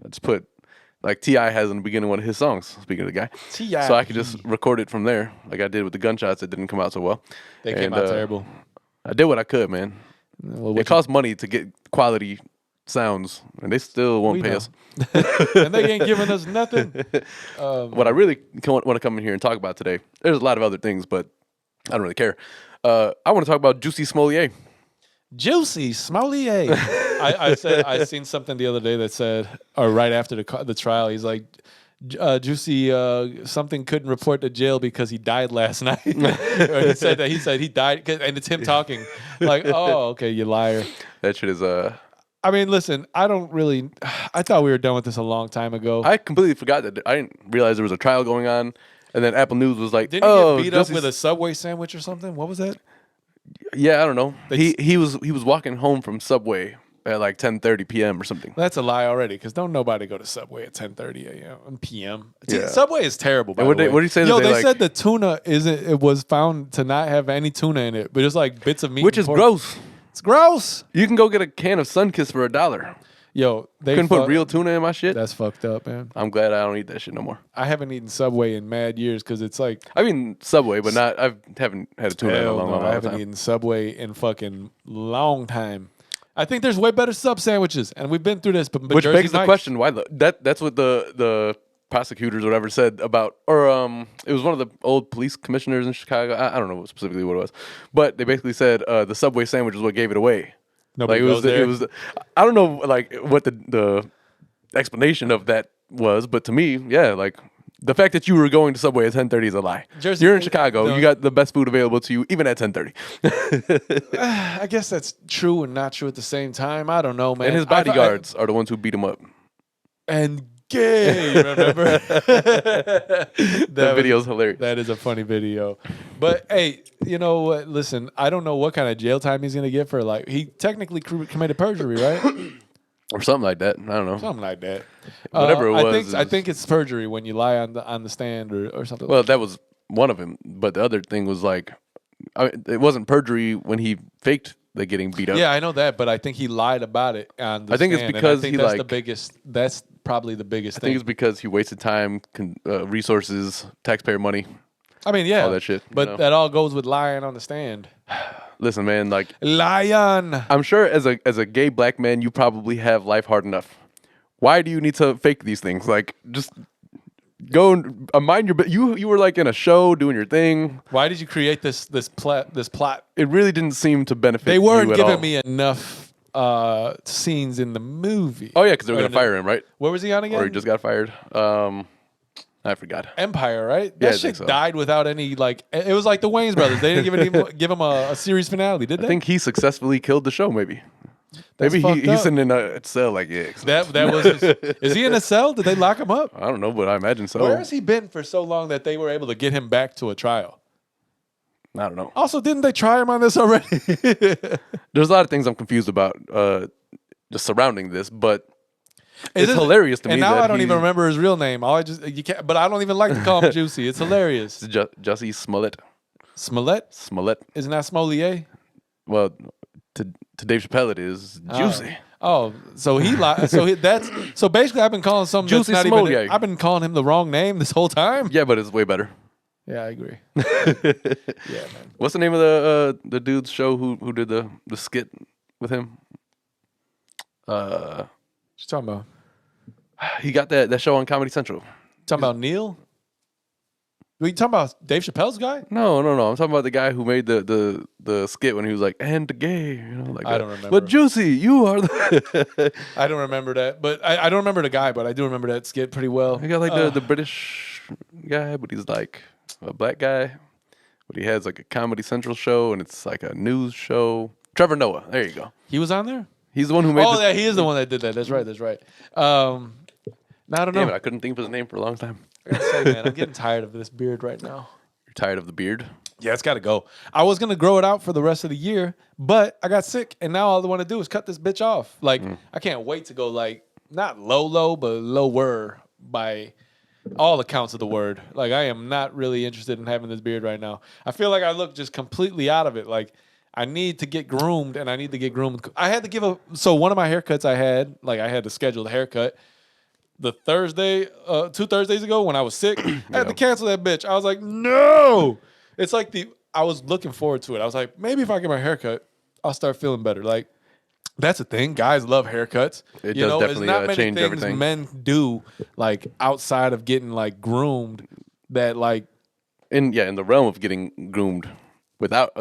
Let's put like Ti has in the beginning of one of his songs. Speaking of the guy, T.I. so I could just record it from there, like I did with the gunshots that didn't come out so well. they came And, out terrible. I did what I could, man. Well, It costs money to get quality sounds, and they still won't We pay know. us. and they ain't giving us nothing. What I really want to come in here and talk about today, there's a lot of other things, but I don't really care. I want to talk about Juicy Smollier. Juicy Smollier. I seen something the other day that said, or right after the trial, he's like, Juicy something couldn't report to jail because he died last night. Or he said he died, and it's him talking. Like, oh, okay, you liar. That shit is I mean, listen, I thought we were done with this a long time ago. I completely forgot that. I didn't realize there was a trial going on, and then Apple News was like, Didn't he "Oh, get beat up Juicy's-" with a Subway sandwich or something? What was that? Yeah, I don't know. They- He was walking home from Subway at like 10:30 p.m. or something. That's a lie already, because don't nobody go to Subway at 10:30 a.m. p.m. Yeah. Subway is terrible. By And what the way. did he say that Yo, they, they like- said the tuna isn't. It was found to not have any tuna in it, but it's like bits of meat, Which and is pork. gross. It's gross. You can go get a can of Sunkist for $1. Yo, they Couldn't put real tuna in my shit. That's fucked up, man. I'm glad I don't eat that shit no more. I haven't eaten Subway in mad years because it's like I mean Subway, but not. I haven't had a tuna in a hell long, no, long, I long haven't time. eaten Subway in fucking long time. I think there's way better sub sandwiches, and we've been through this. But Which Jersey begs the Mike's- question: why that's what the prosecutors or whatever said about, or it was one of the old police commissioners in Chicago. I don't know specifically what it was, but they basically said the Subway sandwich is what gave it away. Nobody Like goes there. it was. I don't know like what the explanation of that was, but to me, yeah, like the fact that you were going to Subway at 10:30 is a lie. Jersey- You're in Chicago. no. You got the best food available to you even at 10:30. I guess that's true and not true at the same time. I don't know, man. And his bodyguards are the ones who beat him up. And gay, remember? That video's hilarious. That is a funny video. But hey, you know what? Listen, I don't know what kind of jail time he's gonna get for like he technically committed perjury, right? Or something like that. I don't know. Something like that. Whatever it was, I think it's perjury when you lie on the stand or something. Well, that was one of them, but the other thing was like, it wasn't perjury when he faked the getting beat up. yeah, I know that, but I think he lied about it on the I think it's stand, and because I think he, that's the like- biggest. That's probably the biggest I think thing. it's because he wasted time, resources, taxpayer money. I mean, yeah, all that shit, you But know? that all goes with lying on the stand. Listen, man, like Lion. I'm sure as a gay black man, you probably have life hard enough. Why do you need to fake these things? Like, just go and mind your. You were like in a show doing your thing. Why did you create this plot? It really didn't seem to benefit. They weren't you at giving all. me enough scenes in the movie. Oh yeah, because they were Or gonna fire him, right? Where was he on again? Or he just got fired. I forgot. Empire, right? Yeah, I That think shit so. died without any like. It was like the Wayans brothers. They didn't give him a series finale, did they? I think he successfully killed the show. Maybe. That's Maybe fucked he's up. sitting in a cell like yeah. that was. Is he in a cell? Did they lock him up? I don't know, but I imagine so. Where has he been for so long that they were able to get him back to a trial? I don't know. Also, didn't they try him on this already? There's a lot of things I'm confused about just surrounding this, but it's Is it- hilarious to me. And now that I don't even remember his real name. All I just you can't. But I don't even like to call him Juicy. It's hilarious. Jussie Smollett. Smollett? Smollett. Isn't that Smollier? Well, to Dave Chappelle it is juicy. Oh, so so basically I've been calling something Juicy that's not even. Smolyak. I've been calling him the wrong name this whole time. Yeah, but it's way better. Yeah, I agree. Yeah, man. What's the name of the dude's show who did the skit with him? What you talking about? He got that show on Comedy Central. Talking about Neil? Were you talking about Dave Chappelle's guy? No. I'm talking about the guy who made the skit when he was like, and the gay, like I don't remember. But Juicy, you are the. I don't remember that, but I don't remember the guy, but I do remember that skit pretty well. He got like the British guy, but he's like a black guy. But he has like a Comedy Central show, and it's like a news show. Trevor Noah, there you go. He was on there? He's the one who made. Oh, yeah, he is the one that did that. That's right. Now, I don't know. Damn it, I couldn't think of his name for a long time. I gotta say, man, I'm getting tired of this beard right now. You're tired of the beard? Yeah, it's got to go. I was gonna grow it out for the rest of the year, but I got sick, and now all I want to do is cut this bitch off. Like, I can't wait to go like not low, but lower by all accounts of the word. Like, I am not really interested in having this beard right now. I feel like I look just completely out of it. Like, I need to get groomed, and I need to get groomed. I had to give one of my haircuts I had to schedule the haircut. The Thursday, 2 Thursdays ago when I was sick, I had to cancel that bitch. I was like, no. It's like I was looking forward to it. I was like, maybe if I get my haircut, I'll start feeling better. Like, that's the thing. Guys love haircuts. It does definitely there's not many change things everything. men do like outside of getting like groomed that like In the realm of getting groomed, without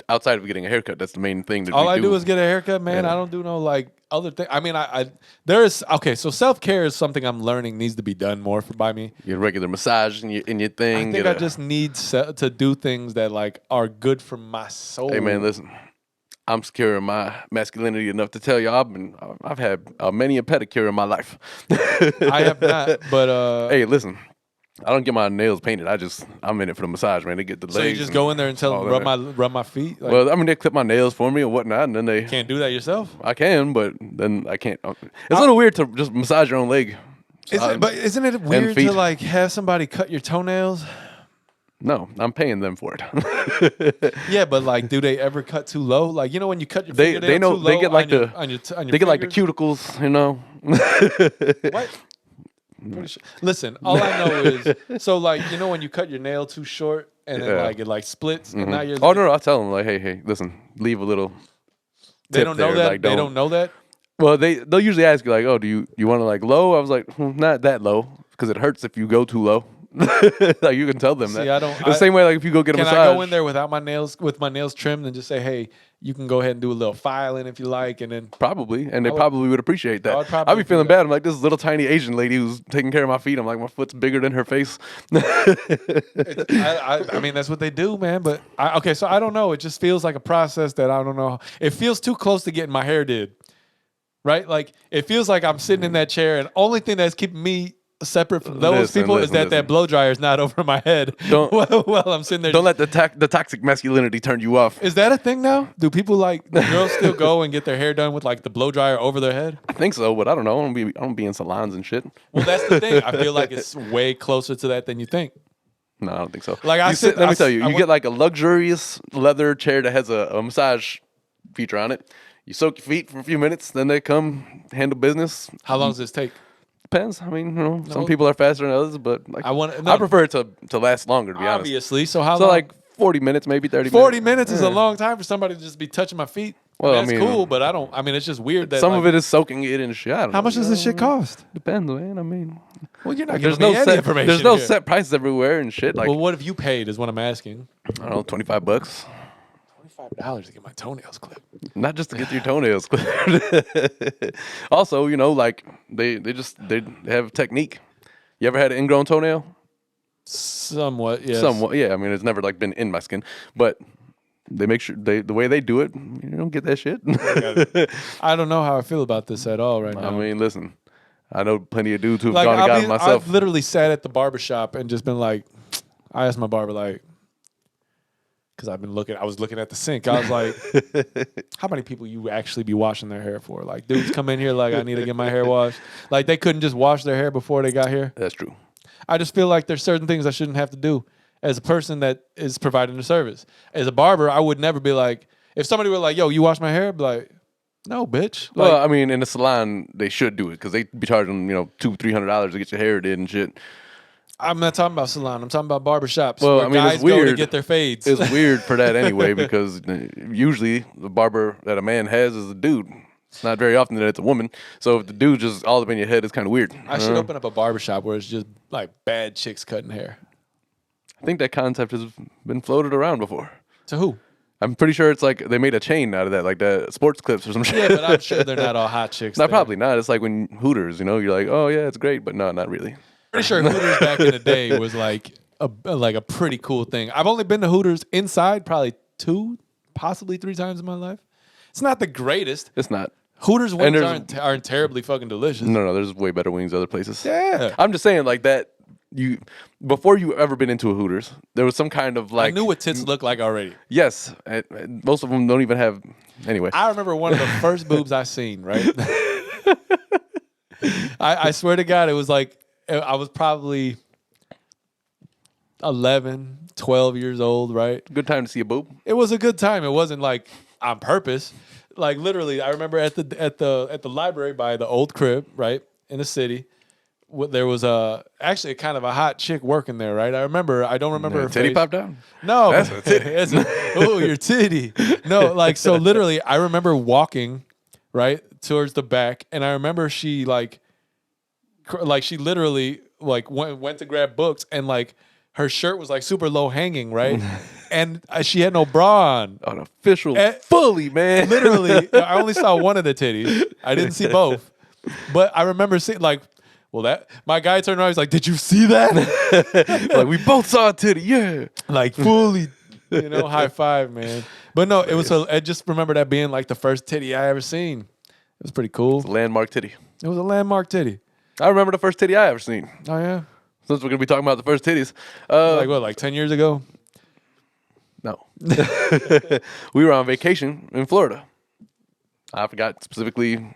outside of getting a haircut, that's the main thing. All I do is get a haircut, man. Yeah. I don't do no like other thing. I mean, so self-care is something I'm learning needs to be done more by me. Your regular massage in your thing. I think I just need to do things that like are good for my soul. Hey man, listen. I'm secure in my masculinity enough to tell you I've had many a pedicure in my life. I have not, but hey, listen. I don't get my nails painted. I'm in it for the massage, man. They get the legs. So you just go in there and tell them rub my feet? Like, well, I mean, they clip my nails for me or whatnot, and then they can't do that yourself? I can, but then I can't. It's a little weird to just massage your own leg. Isn't it weird to like have somebody cut your toenails? No, I'm paying them for it. Yeah, but like, do they ever cut too low? Like, when you cut your fingernail they know too they low get like on your they get like the cuticles, you know. What? Listen, all I know is so like when you cut your nail too short and then like it like splits and now you're no, I'll tell them like, hey, listen, leave a little. They don't know there. that. Like, they don't know that. Well, they'll usually ask you like, oh, do you want to like low? I was like, not that low because it hurts if you go too low. Like you can tell them that. I don't. The same way like if you go get a massage. Can I go in there without my nails trimmed and just say, hey, you can go ahead and do a little filing if you like, and then probably, and they probably would appreciate that. I'd be feeling bad. I'm like this little tiny Asian lady who's taking care of my feet. I'm like my foot's bigger than her face. I mean that's what they do, man. But so I don't know. It just feels like a process that I don't know. It feels too close to getting my hair did. Right? Like it feels like I'm sitting in that chair, and only thing that's keeping me separate from those people is that blow dryer is not over my head. Well, I'm sitting there. Don't let the toxic masculinity turn you off. Is that a thing now? Do people do girls still go and get their hair done with like the blow dryer over their head? I think so, but I don't know. I don't be in salons and shit. Well, that's the thing. I feel like it's way closer to that than you think. No, I don't think so. Like let me tell you, you get like a luxurious leather chair that has a massage feature on it. You soak your feet for a few minutes, then they come handle business. How long does this take? Depends. I mean, some people are faster than others, but like I prefer it to last longer. To be honest, obviously. So how long? Like 40 minutes, maybe 30 minutes. 40 minutes is a long time for somebody to just be touching my feet. Well, that's cool, but I don't. I mean, it's just weird that some of it is soaking it in shit. How much does this shit cost? Depends, man. I mean, well, you're not there's giving no me any set information. There's no here. set prices everywhere and shit. Like, well, what have you paid? Is what I'm asking. I don't know, $25. $25 to get my toenails clipped. Not just to get your toenails clipped. Also, like they have technique. You ever had an ingrown toenail? Somewhat, yes. Somewhat, yeah. I mean, it's never like been in my skin, but they make sure the way they do it, you don't get that shit. I don't know how I feel about this at all right now. I mean, listen, I know plenty of dudes who've gone and gotten myself. I've literally sat at the barbershop and just been like, I asked my barber like, because I was looking at the sink. I was like, how many people you actually be washing their hair for? Like dudes come in here like, I need to get my hair washed. Like they couldn't just wash their hair before they got here. That's true. I just feel like there's certain things I shouldn't have to do as a person that is providing the service. As a barber, I would never be like, if somebody were like, yo, you wash my hair? I'd be like, No, bitch. Well, I mean, in a salon, they should do it because they be charging, $200-$300 to get your hair did and shit. I'm not talking about salon. I'm talking about barbershops Well, where I mean, it's guys go to weird. get their fades. It's weird for that anyway because usually the barber that a man has is a dude. It's not very often that it's a woman. So if the dude just all up in your head, it's kind of weird. I should open up a barbershop where it's just like bad chicks cutting hair. I think that concept has been floated around before. To who? I'm pretty sure it's like they made a chain out of that, like the sports clips or some shit. Yeah, but I'm sure they're not all hot chicks. No, there. probably not. It's like when Hooters, you're like, oh yeah, it's great, but no, not really. Pretty sure Hooters back in the day was like a pretty cool thing. I've only been to Hooters inside probably 2, possibly 3 times in my life. It's not the greatest. It's not. Hooters wings aren't terribly fucking delicious. No, there's way better wings other places. Yeah. I'm just saying like that. Before you ever been into a Hooters, there was some kind of like I knew what tits looked like already. Yes, most of them don't even have. Anyway, I remember one of the first boobs I seen. Right. I swear to God, it was like I was probably 11, 12 years old. Right. good time to see a boob. It was a good time. It wasn't like on purpose. Like literally, I remember at the library by the old crib, right in the city. There was actually kind of a hot chick working there, right? I don't remember her Titty face. popped down. No, That's a titty. Oh, your titty. No, like so. Literally, I remember walking right towards the back, and I remember she she literally like went to grab books, and like her shirt was like super low hanging, right? And she had no bra on. An official, fully man. Literally, I only saw one of the titties. I didn't see both, but I remember seeing like. Well, that my guy turned around. He's like, "Did you see that?" Like we both saw a titty, yeah. Like fully, high five, man. But no, it was. I just remember that being like the first titty I ever seen. It was pretty cool. It's a landmark titty. It was a landmark titty. I remember the first titty I ever seen. Oh yeah. Since we're gonna be talking about the first titties, Like 10 years ago? no, we were on vacation in Florida. I forgot specifically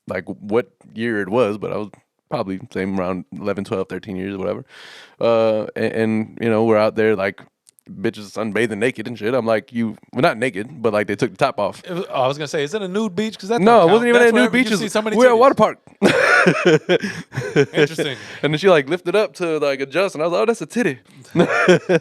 like what year it was, but I was probably same around 11, 12, 13 years or whatever. And we're out there like bitches sunbathing naked and shit. I'm like, well, not naked, but like they took the top off. I was gonna say, is it a nude beach? Because that No, it wasn't even at nude beaches. We're at a water park. Interesting. And then she like lifted up to like adjust, and I was like, oh, that's a titty.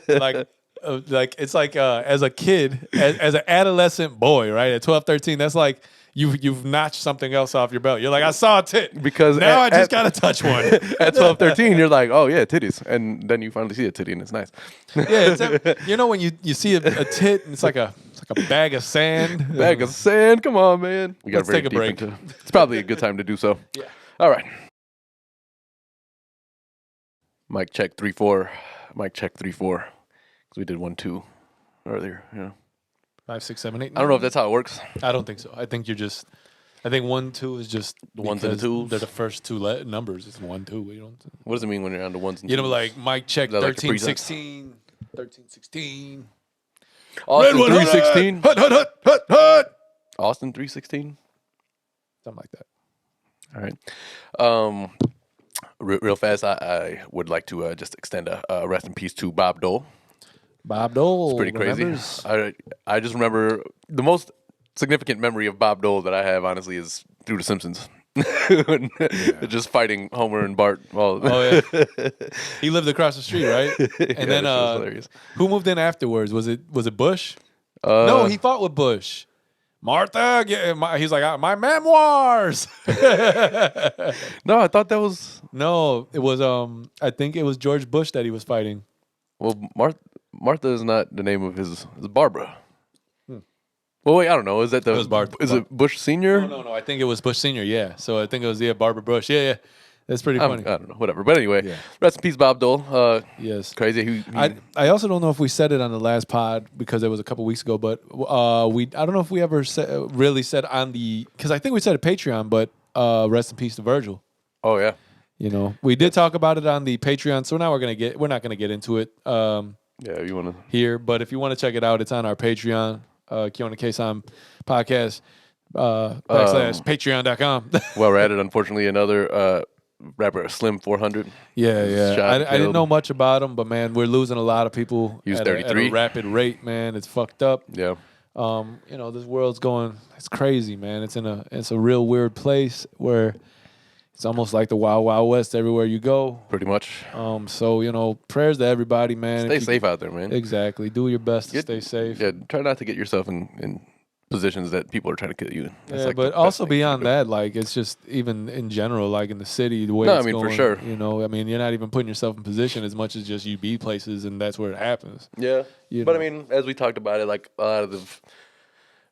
like it's like as a kid, as an adolescent boy, right? At 12, 13, that's like you've notched something else off your belt. You're like, I saw a tit. Because now I just gotta touch one. At 12, 13, you're like, oh yeah, titties. And then you finally see a titty and it's nice. Yeah, when you see a tit and it's like a bag of sand. Bag of sand. Come on, man. We Let's take a break. It's probably a good time to do so. Yeah. All right. Mic check 3 4. Mic check 3 4. Because we did 1 2 earlier. 5, 6, 7, 8. I don't know if that's how it works. I don't think so. I think 1, 2 is just the ones and the twos. They're the first two numbers. It's 1, 2. What does it mean when you're on the ones and twos? Like mic check 13, like 16, 13, 16. Austin Red one, 316. Hut. Austin 316. Something like that. All right. Real fast, I would like to just extend a rest in peace to Bob Dole. Bob Dole. It's pretty crazy. Remembers? I just remember the most significant memory of Bob Dole that I have, honestly, is through The Simpsons. Just fighting Homer and Bart. Well, oh yeah, he lived across the street, right? And then hilarious. Who moved in afterwards? Was it Bush? No, he fought with Bush. Martha, he's like my memoirs. No, I thought that was No, it was I think it was George Bush that he was fighting. well. Martha is not the name of his Barbara. Well, wait, I don't know. Is that it Bush Senior? No. I think it was Bush Senior. Yeah. So I think it was Barbara Bush. Yeah. That's pretty funny. I don't know. Whatever. But anyway, rest in peace, Bob Dole. Yes. Crazy. I also don't know if we said it on the last pod because it was a couple weeks ago, but I don't know if we ever really said on the because I think we said it Patreon, but rest in peace to Virgil. Oh yeah. We did talk about it on the Patreon, so now we're not gonna get into it. Yeah, you want to here, but if you want to check it out, it's on our Patreon, Kiona Kasson podcast / patreon.com. Well, we're at it. Unfortunately, another rapper, Slim 400. Yeah. Shot, I didn't know much about him, but man, we're losing a lot of people He was at 33. a rapid rate. Man, it's fucked up. Yeah. This world's it's crazy, man. It's a real weird place where it's almost like the Wild Wild West everywhere you go. Pretty much. So prayers to everybody, man. Stay safe out there, man. Exactly. Do your best to stay safe. Yeah, try not to get yourself in positions that people are trying to kill you. That's like but also beyond that, like it's just even in general, like in the city, the way it's going. for sure. You're not even putting yourself in position as much as just you be places, and that's where it happens. Yeah, but I mean, as we talked about it, like a lot of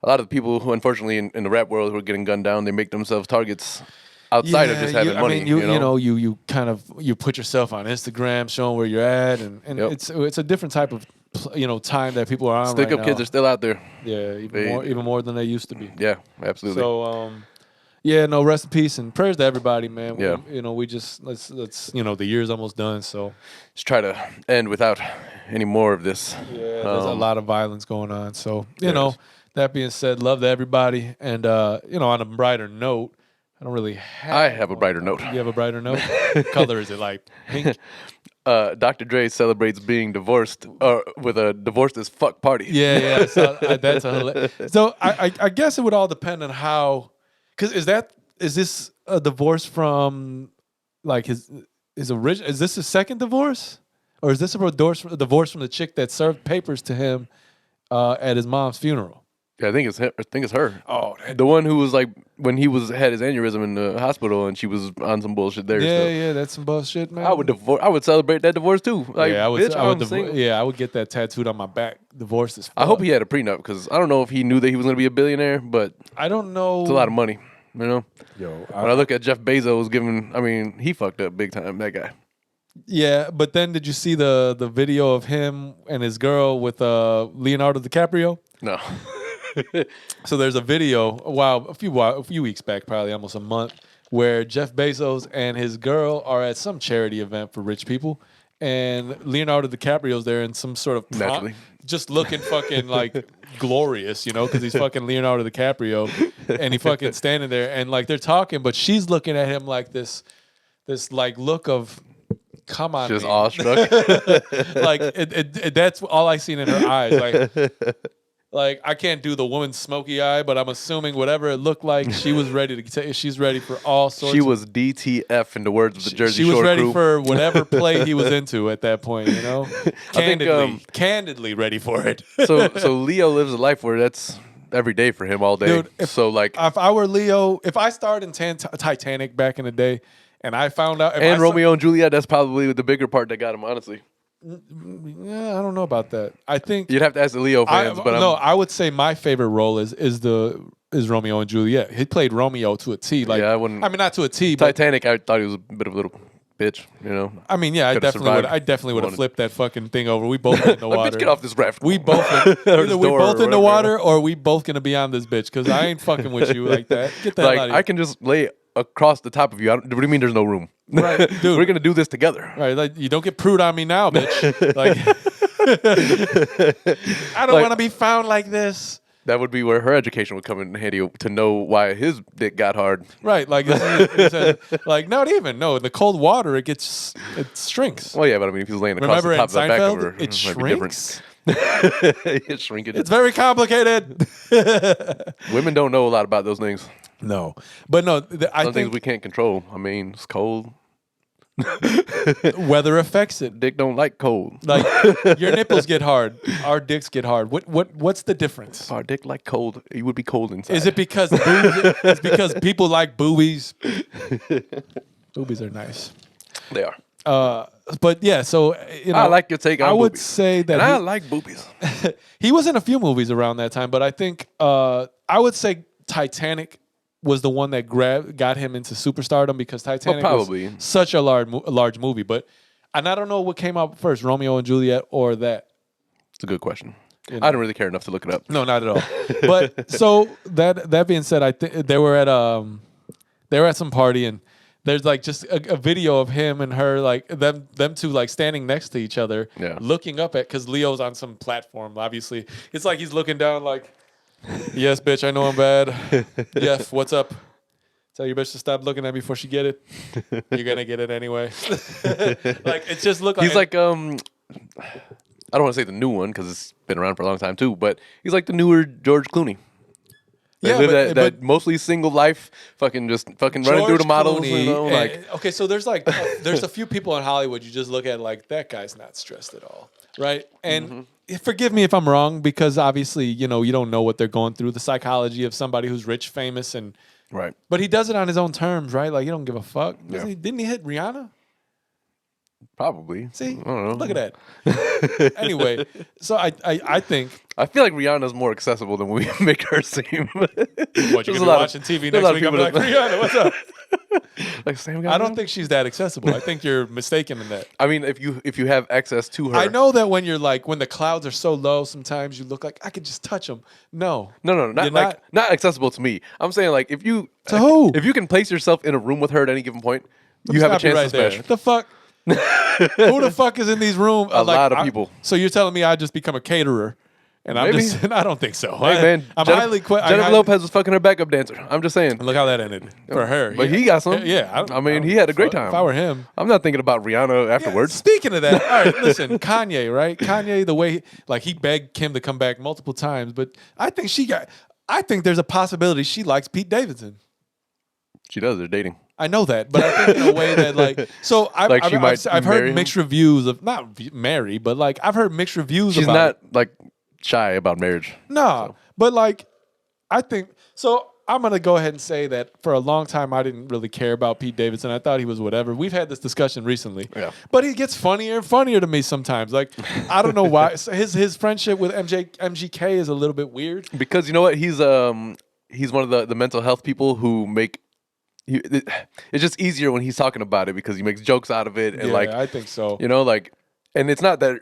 the people who, unfortunately, in the rap world who are getting gunned down, they make themselves targets outside of just having money. You put yourself on Instagram, showing where you're at, and it's a different type of time that people are on. Stick up kids are still out there. Yeah, even more than they used to be. Yeah, absolutely. So, rest in peace and prayers to everybody, man. Yeah. We just let's the year's almost done, so just try to end without any more of this. Yeah, there's a lot of violence going on. So, that being said, love to everybody, and on a brighter note, I don't really have. I have a brighter note. You have a brighter note? What color is it, like pink? Dr. Dre celebrates being divorced with a divorced as fuck party. Yeah. So that's so I guess it would all depend on how. Because is this a divorce from like his original? Is this his second divorce, or is this a divorce from the chick that served papers to him at his mom's funeral? Yeah, I think it's her. Oh, the one who was like when he had his aneurysm in the hospital and she was on some bullshit there. Yeah, that's some bullshit, man. I would celebrate that divorce too. Like, I would. Bitch, I would get that tattooed on my back. Divorce is. I hope he had a prenup because I don't know if he knew that he was going to be a billionaire, but I don't know. It's a lot of money, When I look at Jeff Bezos he fucked up big time. That guy. Yeah, but then did you see the video of him and his girl with Leonardo DiCaprio? No. So there's a video, a few weeks back, probably almost a month, where Jeff Bezos and his girl are at some charity event for rich people, and Leonardo DiCaprio's there in some sort of naturally just looking fucking like glorious, because he's fucking Leonardo DiCaprio, and he fucking standing there, and like they're talking, but she's looking at him like this like look of. Come on, just awestruck. Like that's all I seen in her eyes. Like I can't do the woman's smoky eye, but I'm assuming whatever it looked like, she was ready to. She's ready for all sorts. She was DTF in the words of the Jersey Shore crew. She was ready for whatever play he was into at that point. Candidly ready for it. So Leo lives a life where that's every day for him all day. Dude, if I were Leo, if I starred in Titanic back in the day. And I found out, Romeo and Juliet. That's probably the bigger part that got him. Honestly, yeah, I don't know about that. I think you'd have to ask the Leo fans. I would say my favorite role is Romeo and Juliet. He played Romeo to a T. Like, yeah, I wouldn't. I mean, not to a T. Titanic, I thought he was a bit of a little bitch. I mean, yeah, I definitely would have flipped that fucking thing over. We both in the water. Bitch, get off this raft. We both either we both in the water or we both gonna be on this bitch because I ain't fucking with you like that. Get that out of here. I can just lay across the top of you. What do you mean there's no room? Right, dude. We're gonna do this together. Right, like you don't get prude on me now, bitch. Like I don't want to be found like this. That would be where her education would come in handy to know why his dick got hard. Right, like like not even no. In the cold water, it shrinks. Well, yeah, but I mean, if he was laying across the top of the back of her, it shrinks. It's shrinking. It's very complicated. Women don't know a lot about those things. No, but no, I think things we can't control. I mean, it's cold. Weather affects it. Dick don't like cold. Like your nipples get hard, our dicks get hard. What's the difference? If our dick like cold, it would be cold inside. Is it because it's because people like boobies? Boobies are nice. They are. But yeah, so I like your take on boobies. I would boobies. say that I like boobies. He was in a few movies around that time, but I think I would say Titanic was the one that got him into superstardom because Titanic was such a large movie. But and I don't know what came out first, Romeo and Juliet or that. It's a good question. I don't really care enough to look it up. No, not at all. But so that being said, I think they were at some party and there's like just a video of him and her like them two like standing next to each other, looking up at because Leo's on some platform. Obviously, it's like he's looking down like. Yes, bitch, I know I'm bad. Yes, what's up? Tell your bitch to stop looking at me before she get it. You're gonna get it anyway. Like it just looked like he's like I I don't want to say the new one because it's been around for a long time too, but he's like the newer George Clooney. They Yeah, live but that mostly single life, fucking running through the models, Clooney, you know, like. okay, so there's like there's a few people in Hollywood you just look at like that guy's not stressed at all, right? And forgive me if I'm wrong because obviously you don't know what they're going through, the psychology of somebody who's rich, famous, and Right. but he does it on his own terms, right? Like he don't give a fuck. Yeah. Didn't he hit Rihanna? Probably. See, I don't know. look at that. Anyway, so I think I feel like Rihanna's more accessible than we make her seem. what you're There's gonna a be lot watching TV there's a next lot of week. I'm people like that- Rihanna, what's up? Like same guy. I don't think she's that accessible. I think you're mistaken in that. I mean, if you have access to her, I know that when you're like when the clouds are so low, sometimes you look like I could just touch them. No, No, not You're like not accessible to me. I'm saying like if you To who? if you can place yourself in a room with her at any given point, you have a Stop you chance to right smash. there. The fuck? Who the fuck is in these rooms? A lot of people. So you're telling me I just become a caterer? And I'm Maybe. just, I don't think so. Hey man, I'm Jennifer, highly. Jennifer Lopez was fucking her backup dancer. I'm just saying. Look how that ended for her. But Yeah. he got some. Yeah, I mean, he had a great time. If I were him, I'm not thinking about Rihanna afterwards. Speaking of that, all right, listen, Kanye, right? Kanye, the way he begged Kim to come back multiple times, but I think there's a possibility she likes Pete Davidson. She does. They're dating. I know that, but I think in a way that so I've might heard marry him? mixed reviews of not marry, but like I've heard mixed reviews. She's about not it. like shy about marriage. No, but like I think so. I'm gonna go ahead and say that for a long time I didn't really care about Pete Davidson. I thought he was whatever. We've had this discussion recently, but he gets funnier and funnier to me sometimes. Like I don't know why his friendship with MGK is a little bit weird. Because you know what, he's one of the mental health people who make. It's just easier when he's talking about it because he makes jokes out of it and Yeah, I think so. You know, like, and it's not that.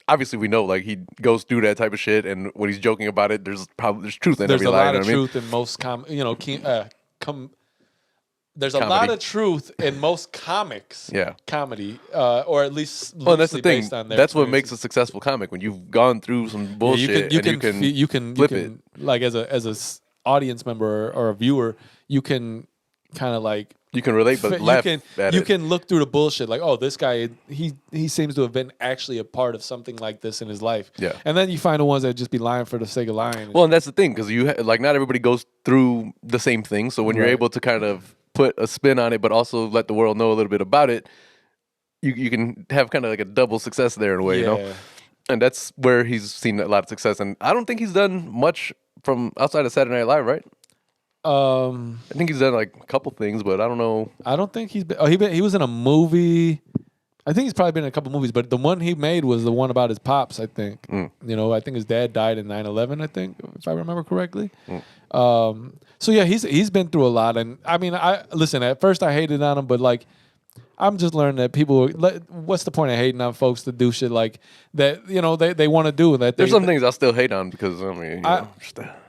Obviously, we know like he goes through that type of shit, and when he's joking about it, there's truth in There's every a line. lot of you know what I mean? truth in most there's a Comedy. lot of truth in most comics. Yeah. Comedy, or at least Well, and that's the thing. based on their That's what makes a experiences. successful comic when you've gone through some bullshit you and can you can flip it. like as a audience member or a viewer, you can kind of like You can relate, but laugh at it. you can look through the bullshit like, oh, this guy he seems to have been actually a part of something like this in his life. Yeah. And then you find the ones that just be lying for the sake of lying. Well, and that's the thing because like not everybody goes through the same thing. So when you're Right. able to kind of put a spin on it, but also let the world know a little bit about it, you can have kind of like a double success there in a way, you know. Yeah. And that's where he's seen a lot of success. And I don't think he's done much from outside of Saturday Night Live, right? I think he's done like a couple things, but I don't know. I don't think he's been. Oh, he was in a movie. I think he's probably been in a couple movies, but the one he made was the one about his pops. I think. I think his dad died in 9/11. I think, if I remember correctly. So yeah, he's been through a lot, and I mean, listen. At first, I hated on him, but like, I'm just learning that people. What's the point of hating on folks to do shit like that? They want to do that. There's some things I still hate on because I mean,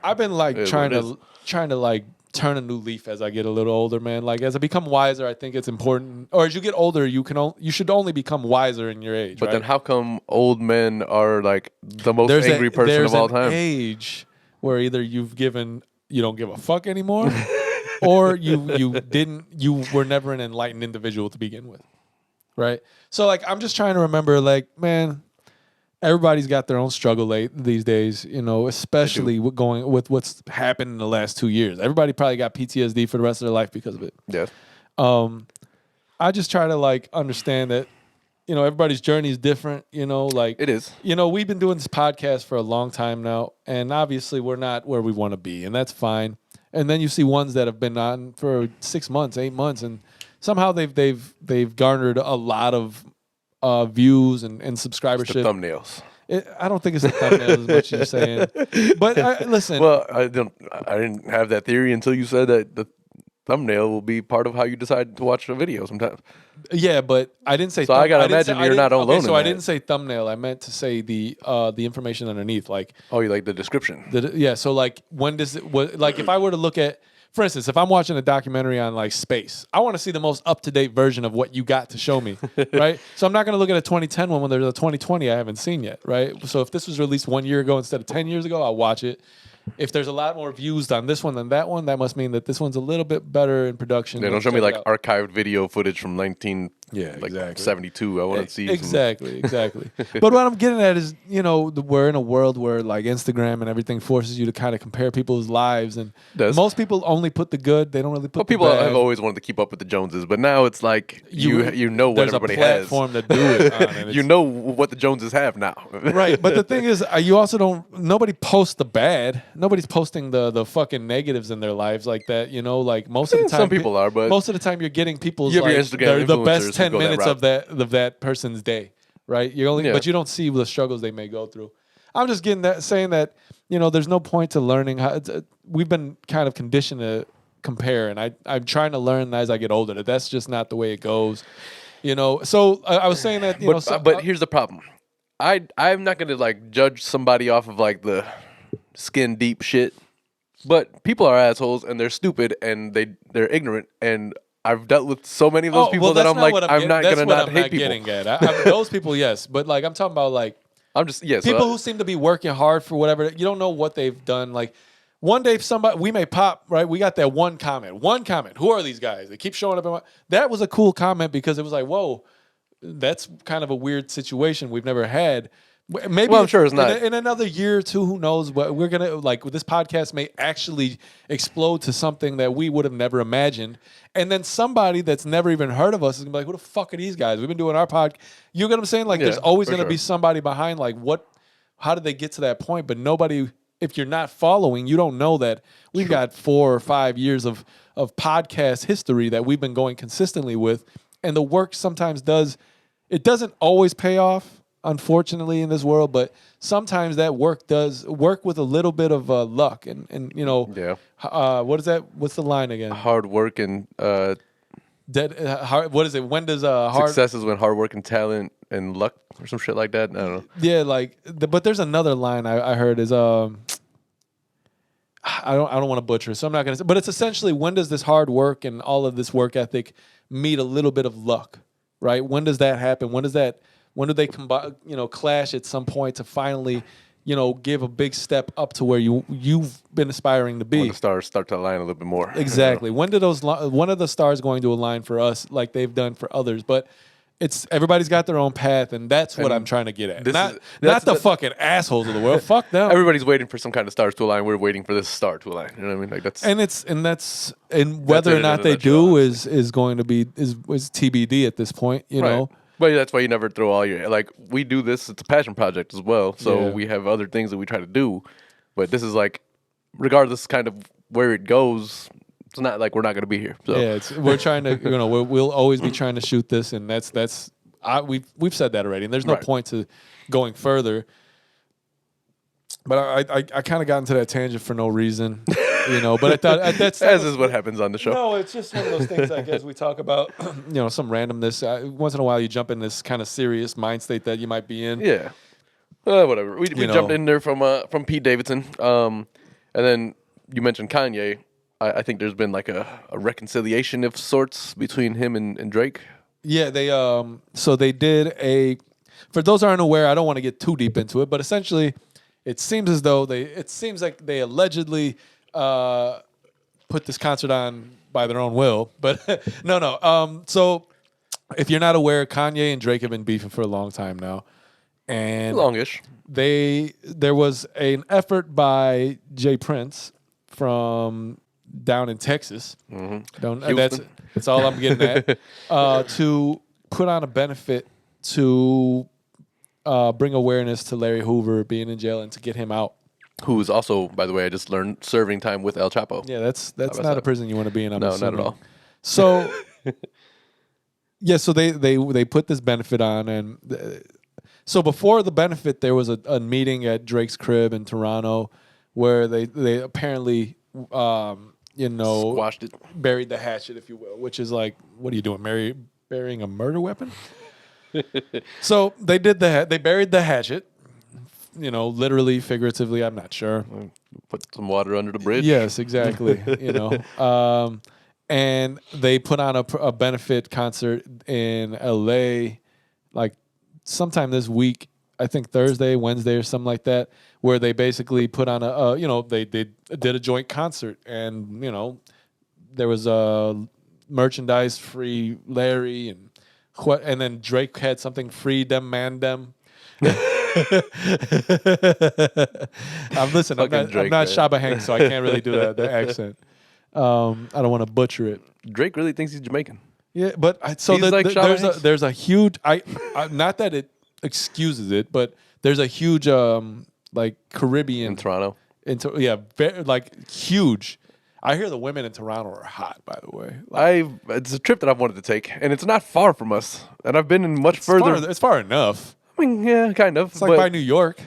I've been like is trying what it to like turn a new leaf as I get a little older, man. Like as I become wiser, I think it's important. Or as you get older, you should only become wiser in your age. But right? then how come old men are like the most There's angry person there's of all an time? age where either you don't give a fuck anymore, or you were never an enlightened individual to begin with, right? So like I'm just trying to remember, like, man, everybody's got their own struggle these days, especially with what's happened in the last 2 years. Everybody probably got PTSD for the rest of their life because of it. Yeah. I just try to like understand that, everybody's journey is different, like It is. we've been doing this podcast for a long time now, and obviously we're not where we want to be, and that's fine. And then you see ones that have been on for 6 months, 8 months, and somehow they've garnered a lot of views and subscribership. The thumbnails. I don't think it's the thumbnails as much as you're saying. But listen. Well, I didn't have that theory until you said that the thumbnail will be part of how you decide to watch a video sometimes. Yeah, but I didn't say. So I gotta imagine you're not alone in So I that. didn't say thumbnail. I meant to say the information underneath, like. Oh, you like the description? Yeah. So like, when does it? Like, if I were to look at, for instance, if I'm watching a documentary on like space, I want to see the most up to date version of what you got to show me, right? So I'm not going to look at a 2010 one when there's a 2020 I haven't seen yet, right? So if this was released 1 year ago instead of 10 years ago, I'll watch it. If there's a lot more views on this one than that one, that must mean that this one's a little bit better in production. They don't show me like archived video footage from Yeah, like exactly. 72. I want to see exactly. But what I'm getting at is, we're in a world where like Instagram and everything forces you to kind of compare people's lives, and Does. most people only put the good. They don't really put the People bad. have always wanted to keep up with the Joneses, but now it's like you know what there's everybody a platform has. to do it on, and You know what the Joneses have now. right. But the thing is, you also don't. Nobody posts the bad. Nobody's posting the fucking negatives in their lives like that. Like most of the time, Some people are, but most of the time you're getting people's you have your like Instagram the best influencers who 10 go that minutes route. of that person's day, right? But you don't see the struggles they may go through. I'm just saying that there's no point to learning how. We've been kind of conditioned to compare, and I'm trying to learn as I get older that that's just not the way it goes. So I was saying that but here's the problem. I'm not gonna like judge somebody off of like the skin deep shit, but people are assholes and they're stupid and they're ignorant, and I've dealt with so many of those people that I'm like I'm not gonna not hate people. Getting at. Those people, yes, but like I'm talking about like I'm just people who seem to be working hard for whatever. You don't know what they've done. Like one day, we may pop right. We got that one comment. Who are these guys? They keep showing up. That was a cool comment because it was like, whoa, that's kind of a weird situation we've never had. Maybe I'm sure it's not. In another year or two, who knows? But we're gonna this podcast may actually explode to something that we would have never imagined, and then somebody that's never even heard of us is gonna be like, "Who the fuck are these guys? We've been doing our podcast." You get what I'm saying? Like, there's always gonna be somebody behind. Like, what? How did they get to that point? But nobody. If you're not following, you don't know that we've got 4 or 5 years of podcast history that we've been going consistently with, and the work sometimes doesn't always pay off, unfortunately, in this world, but sometimes that work does work with a little bit of luck and what is that? What's the line again? Hard work and what is it? When does success is when hard work and talent and luck or some shit like that? I don't know. Yeah, but there's another line I heard is I don't want to butcher it, so I'm not gonna say, but it's essentially, when does this hard work and all of this work ethic meet a little bit of luck, right? When does that happen? When do they combine, clash at some point to finally, give a big step up to where you've been aspiring to be? When the stars start to align a little bit more. Exactly. When are the stars going to align for us like they've done for others? But everybody's got their own path, and that's what I'm trying to get at. Not the fucking assholes of the world. Fuck them. Everybody's waiting for some kind of stars to align. We're waiting for this star to align. You know what I mean? Like and whether or not they do is going to be is TBD at this point. You know. But that's why you never throw all your we do this. It's a passion project as well. So we have other things that we try to do, but this is like, regardless kind of where it goes, it's not like we're not going to be here. So. Yeah, we're trying to, we'll always be trying to shoot this, and we've said that already, and there's no point to going further. But I kind of got into that tangent for no reason, But I thought that's as is what happens on the show. No, it's just one of those things. I guess we talk about, some randomness. Once in a while, you jump in this kind of serious mind state that you might be in. Yeah, whatever. We jumped in there from Pete Davidson, and then you mentioned Kanye. I think there's been like a reconciliation of sorts between him and Drake. Yeah, they did for those who aren't aware, I don't want to get too deep into it, but essentially it seems like they allegedly put this concert on by their own will, but no. So if you're not aware, Kanye and Drake have been beefing for a long time now, and longish. There was an effort by Jay Prince from down in Texas. Mm-hmm. That's all I'm getting at. To put on a benefit to bring awareness to Larry Hoover being in jail and to get him out. Who is also, by the way, I just learned, serving time with El Chapo. Yeah, that's not a prison you want to be in. No, not at all. So, so they put this benefit on, and so before the benefit, there was a meeting at Drake's crib in Toronto where they apparently squashed it, buried the hatchet, if you will, which is like, what are you doing, burying a murder weapon? So they buried the hatchet. Literally, figuratively, I'm not sure. Put some water under the bridge. Yes, exactly. And they put on a benefit concert in LA, like sometime this week. I think Thursday, Wednesday, or something like that, where they basically put on they did a joint concert, and there was a merchandise free Larry and And then Drake had something, free them, man them. I'm Drake, not man. Shabba Hanks, so I can't really do the accent. I don't want to butcher it. Drake really thinks he's Jamaican. Yeah, but He's like Shabba Hanks. there's a huge not that it excuses it, but there's a huge like Caribbean In Toronto. very, like huge. I hear the women in Toronto are hot, by the way. Like, It's a trip that I've wanted to take, and it's not far from us. And I've been in much further. it's far enough. I mean, yeah, kind of. It's like by New York.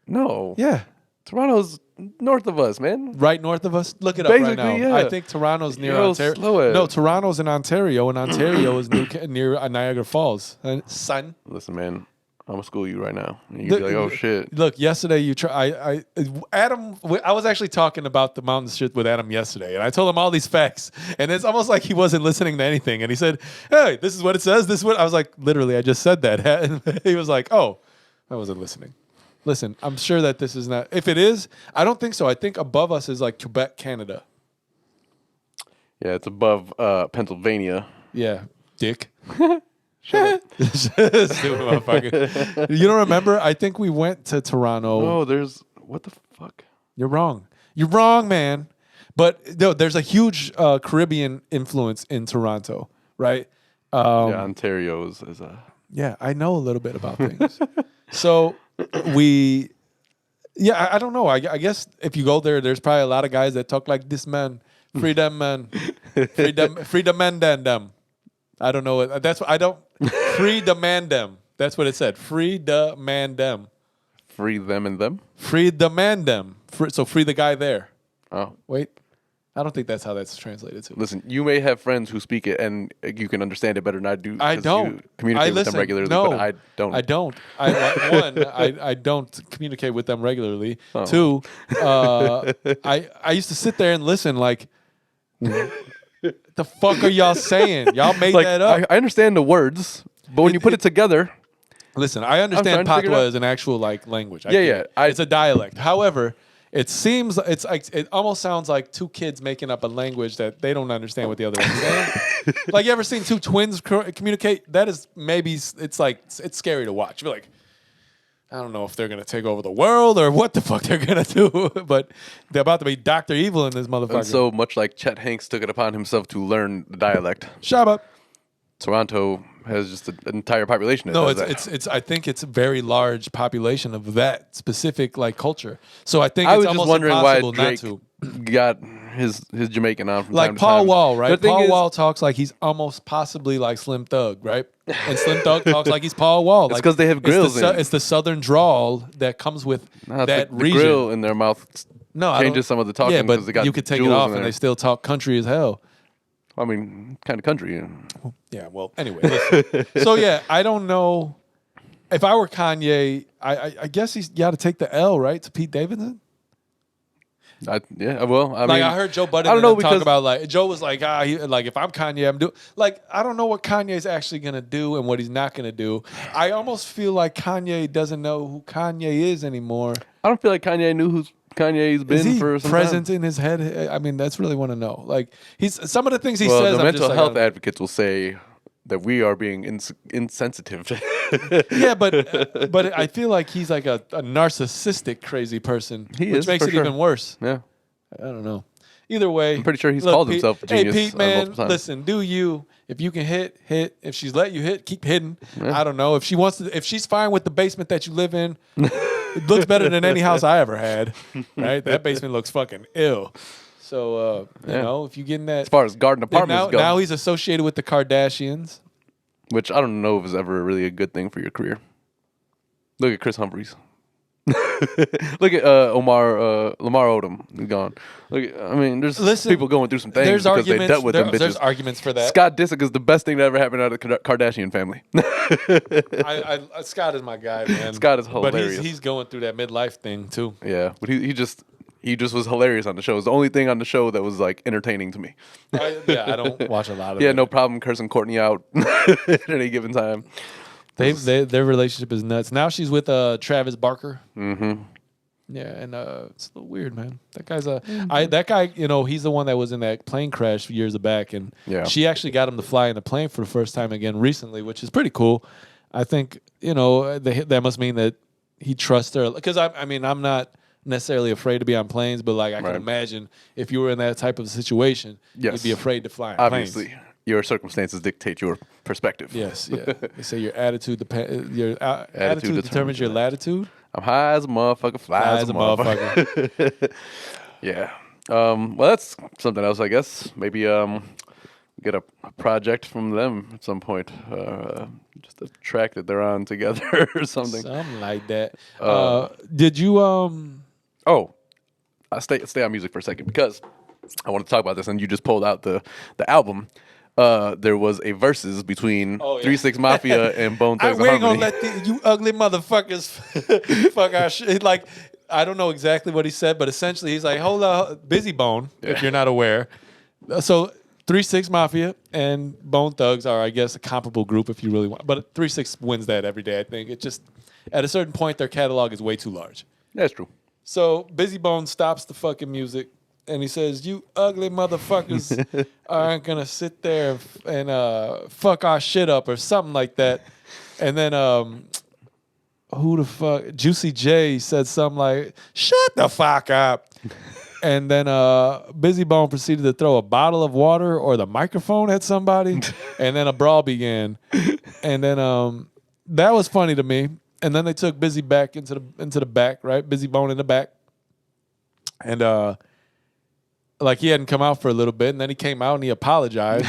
No. Yeah. Toronto's north of us, man. Right north of us. Look it up right now. Basically, yeah. I think Toronto's near Yo, Ontario. slow it. No, Toronto's in Ontario, and Ontario is near Niagara Falls. Son. Listen, man, I'm gonna school you right now. And you'd be like, oh shit. Look, yesterday you try. Adam. I was actually talking about the mountain shit with Adam yesterday, and I told him all these facts, and it's almost like he wasn't listening to anything. And he said, "Hey, this is what it says. This is what." I was like, literally, I just said that. And he was like, "Oh, I wasn't listening." Listen, I'm sure that this is not. If it is, I don't think so. I think above us is like Quebec, Canada. Yeah, it's above Pennsylvania. Yeah, dick. Shut up. Stupid motherfucker. You don't remember? I think we went to Toronto. Oh, there's what the fuck? You're wrong. You're wrong, man. But no, there's a huge Caribbean influence in Toronto, right? Yeah, Ontario is a. Yeah, I know a little bit about things. So I don't know. I guess if you go there, there's probably a lot of guys that talk like this, man. Freedom, man. Freedom, man, them. I don't know. That's what I don't. Free the man, them. That's what it said. Free the man, them. Free them and them? Free the man, them. So free the guy there. Oh. Wait. I don't think that's how that's translated to. Listen, you may have friends who speak it and you can understand it better than I do. I 'cause don't. You communicate with them regularly, no, but I don't. I don't. I don't communicate with them regularly. Oh. Two, I used to sit there and listen like, the fuck are y'all saying? Y'all made Like, that up. I understand the words, but when you put it together, Listen, I understand trying to figure it Patois out. is an actual like language. I Yeah, get yeah, it. It's a dialect. However, it seems it's like it almost sounds like two kids making up a language that they don't understand what the other one's saying. Like, you ever seen two twins communicate? That is maybe it's like it's scary to watch. You're like, I don't know if they're gonna take over the world or what the fuck they're gonna do, but they're about to be Dr. Evil in this motherfucker. and so much like Chet Hanks took it upon himself to learn the dialect, Shabba. Toronto has just an entire population. That No, does that. it's. I think it's a very large population of that specific like culture. So I think I it's was just almost wondering why impossible Drake not to. got his Jamaican on from Like time to Paul time. Wall, right? The thing Paul is- Wall talks like he's almost possibly like Slim Thug, right? And Slim Thug talks like he's Paul Wall. Like, 'cause they have grills in. It's the southern drawl that comes with Nah, it's that the region. grill in their mouth No, I changes don't- some of the talking. Yeah, 'cause they but got you could take it jewels off in and there. they still talk country as hell. I mean, kind of country. Yeah, well, anyway. Listen. So, yeah, I don't know. If I were Kanye, I guess he's got to take the L, right, to Pete Davidson? Yeah, well, I Like, mean, I heard Joe Budden I don't know talk because about, like, Joe was like, like, if I'm Kanye, I'm doing, like, I don't know what Kanye's actually going to do and what he's not going to do. I almost feel like Kanye doesn't know who Kanye is anymore. I don't feel like Kanye knew who Kanye's been Is he for some present time. in his head? I mean, that's really want to know. Like, he's some of the things he Well, says. the I'm mental just like, health advocates will say that we are being insensitive. yeah, but I feel like he's like a narcissistic, crazy person, He which is, makes for it sure. even worse. Yeah, I don't know. Either way, I'm pretty sure he's look, called Pete- himself a genius Hey, Pete, man, multiple times. listen, do you? If you can hit. If she's let you hit, keep hitting. I don't know if she wants to. If she's fine with the basement that you live in, it looks better than any house I ever had. Right? That basement looks fucking ill. So you know, if you get in that, as far as garden then apartments go, now he's associated with the Kardashians. which I don't know if is ever really a good thing for your career. Look at Chris Humphries. Look at Lamar Odom. He's gone. I mean, there's people going through some things There's because they arguments. dealt with them bitches. There's arguments for that. Scott Disick is the best thing that ever happened out of the Kardashian family. Scott is my guy, man. Scott is But hilarious. he's going through that midlife thing too. Yeah, but he just was hilarious on the show. It's the only thing on the show that was like entertaining to me. I don't watch a lot of Yeah, it. no problem cursing Courtney out at any given time. Their relationship is nuts. Now she's with Travis Barker. Mm-hmm. Yeah, and it's a little weird, man. That guy's that guy, he's the one that was in that plane crash years back, and Yeah. she actually got him to fly in a plane for the first time again recently, which is pretty cool. I think that must mean that he trusts her, because I mean, I'm not necessarily afraid to be on planes, but like I can imagine if you were in that type of situation, you'd be afraid to fly on Obviously, planes. your circumstances dictate your perspective. Yes, yeah. They say your attitude attitude determines your latitude. I'm high as a motherfucker, fly as a motherfucker. Yeah. Well, that's something else, I guess. Maybe get a project from them at some point. Just a track that they're on together or something. Something like that. Did you Oh, I'll stay on music for a second because I want to talk about this, and you just pulled out the album. There was a versus between 3 6 Mafia and Bone Thugs we ain't Harmony. gonna let you ugly motherfuckers fuck our shit. Like, I don't know exactly what he said, but essentially he's like, hold up, Busy Bone, if you're not aware. So 3 6 Mafia and Bone Thugs are, I guess, a comparable group if you really want. But 3 6 wins that every day, I think. It just, at a certain point, their catalog is way too large. That's true. So Busy Bone stops the fucking music. And he says, "You ugly motherfuckers aren't gonna sit there and fuck our shit up," or something like that. And then who the fuck? Juicy J said something like, "Shut the fuck up." And then Busy Bone proceeded to throw a bottle of water or the microphone at somebody, and then a brawl began. And then that was funny to me. And then they took Busy back into the back, right? Busy Bone in the back, and like he hadn't come out for a little bit, and then he came out and he apologized.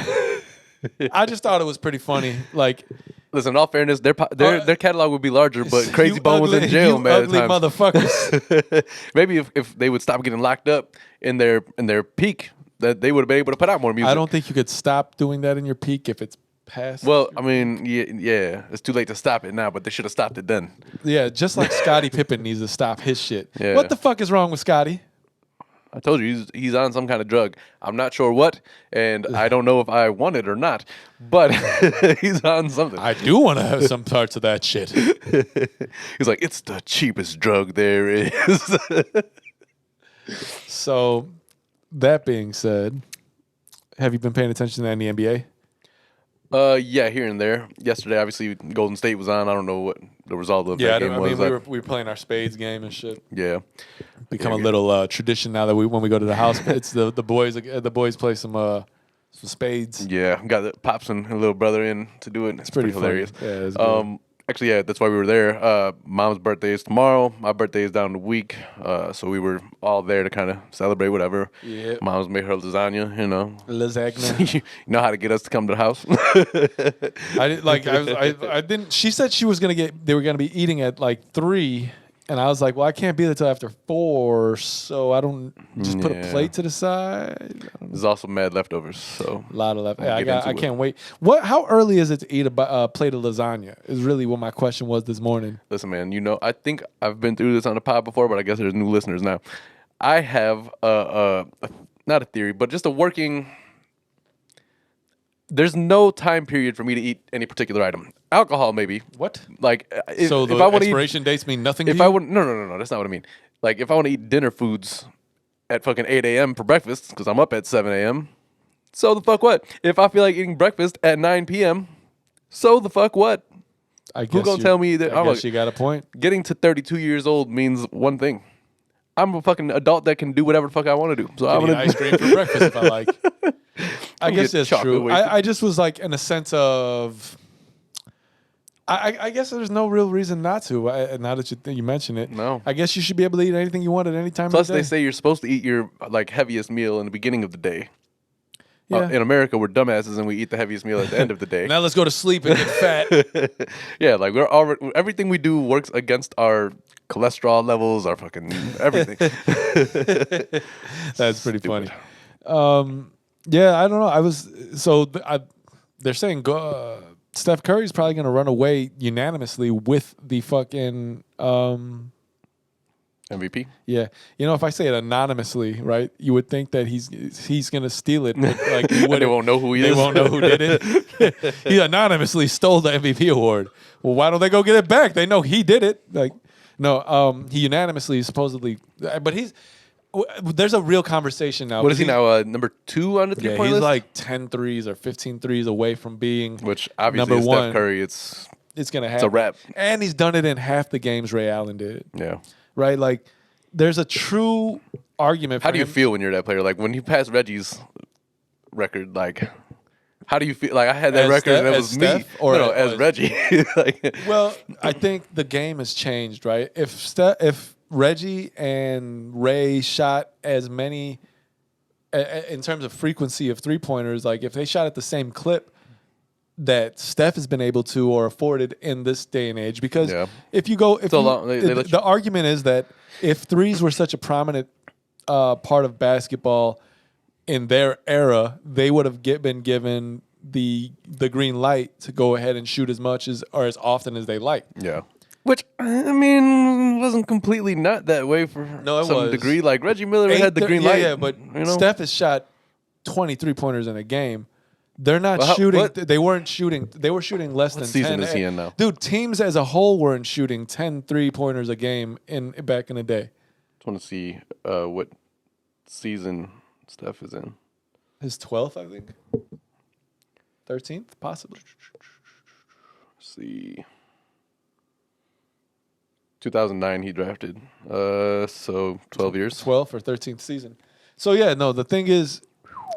I just thought it was pretty funny. Like, listen, in all fairness, their catalog would be larger, but Crazy Bone was in jail, you man. ugly motherfuckers. Maybe if they would stop getting locked up in their peak, that they would have been able to put out more music. I don't think you could stop doing that in your peak if it's past. Well, I mean, yeah, it's too late to stop it now, but they should have stopped it then. Yeah, just like Scottie Pippen needs to stop his shit. Yeah. What the fuck is wrong with Scottie? I told you he's on some kind of drug. I'm not sure what, and I don't know if I want it or not, but he's on something. I do want to have some parts of that shit. He's like, it's the cheapest drug there is. So, that being said, have you been paying attention to any NBA? Yeah, here and there. Yesterday, obviously, Golden State was on. I don't know what the result of that game was. We were playing our spades game and shit. Yeah. Become a little tradition now that when we go to the house, it's the boys play some spades. Yeah, got the pops and little brother in to do it. It's pretty hilarious. Yeah, it's good. Actually, yeah, that's why we were there. Mom's birthday is tomorrow. My birthday is down the week. So we were all there to kind of celebrate whatever. Yeah. Mom's made her lasagna, Lasagna. You know how to get us to come to the house. I didn't. She said they were gonna be eating at like 3. And I was like, well, I can't be there till after 4, so I don't just put a plate to the side. There's also mad leftovers, so a lot of leftovers. Yeah, I can't wait. How early is it to eat a plate of lasagna? Is really what my question was this morning. Listen, man, I think I've been through this on the pod before, but I guess there's new listeners now. I have not a theory, but just a working. There's no time period for me to eat any particular item. Alcohol, maybe. What? Like, if the I want to expiration dates mean nothing to if you? I would, no, that's not what I mean. Like, if I want to eat dinner foods at fucking 8 a.m. for breakfast, because I'm up at 7 a.m., so the fuck what? If I feel like eating breakfast at 9 p.m., so the fuck what? Who gonna tell me that? I guess you got a point. Getting to 32 years old means one thing. I'm a fucking adult that can do whatever the fuck I want to do. So I'm gonna ice cream for breakfast if I like. I guess that's true. I just was like in a sense of. I guess there's no real reason not to. Now that you mention it, no. I guess you should be able to eat anything you want at any time. Plus, of the day. they say you're supposed to eat your like heaviest meal in the beginning of the day. Yeah. In America, we're dumbasses and we eat the heaviest meal at the end of the day. Now let's go to sleep and get fat. Yeah, like everything we do works against our cholesterol levels, our fucking everything. That's pretty funny. Yeah, I don't know. They're saying Steph Curry's probably going to run away unanimously with the fucking MVP. Yeah, if I say it anonymously, right, you would think that he's going to steal it. But like they won't know who he is. They won't know who did it. He anonymously stole the MVP award. Well, why don't they go get it back? They know he did it. Like, No, he unanimously, supposedly, but there's a real conversation now. What is he now? Number 2 on the 3-point he's list? like 10 threes or 15 threes away from being Which obviously number is one. Steph Curry. It's going to happen. a wrap. And he's done it in half the games Ray Allen did. Yeah. Right? Like, there's a true argument for How do you him. feel when you're that player? Like, when you pass Reggie's record, like, how do you feel? Like, I had that As record and it Steph- was as me. Steph, or no, as Reggie. Like, Well, I think the game has changed, right? If Reggie and Ray shot as many in terms of frequency of 3-pointers, like if they shot at the same clip that Steph has been able to or afforded in this day and age, because if you go, if So you, long- they let the argument is that if threes were such a prominent part of basketball in their era, they would have been given the green light to go ahead and shoot as much as or as often as they like. yeah. Which, I mean, wasn't completely not that way for some degree. Like, Reggie Miller had the green light. Yeah, but you know? Steph has shot 23 pointers in a game. They're not Well, shooting. what- They weren't shooting. They were shooting less than 10. What season is he in now? Dude, teams as a whole weren't shooting 10 3-pointers a game back in the day. Just want to see what season Steph is in. His 12th, I think. 13th, possibly. Let's see. 2009 he drafted. So 12 years. 12th or 13th season. So yeah, no. The thing is,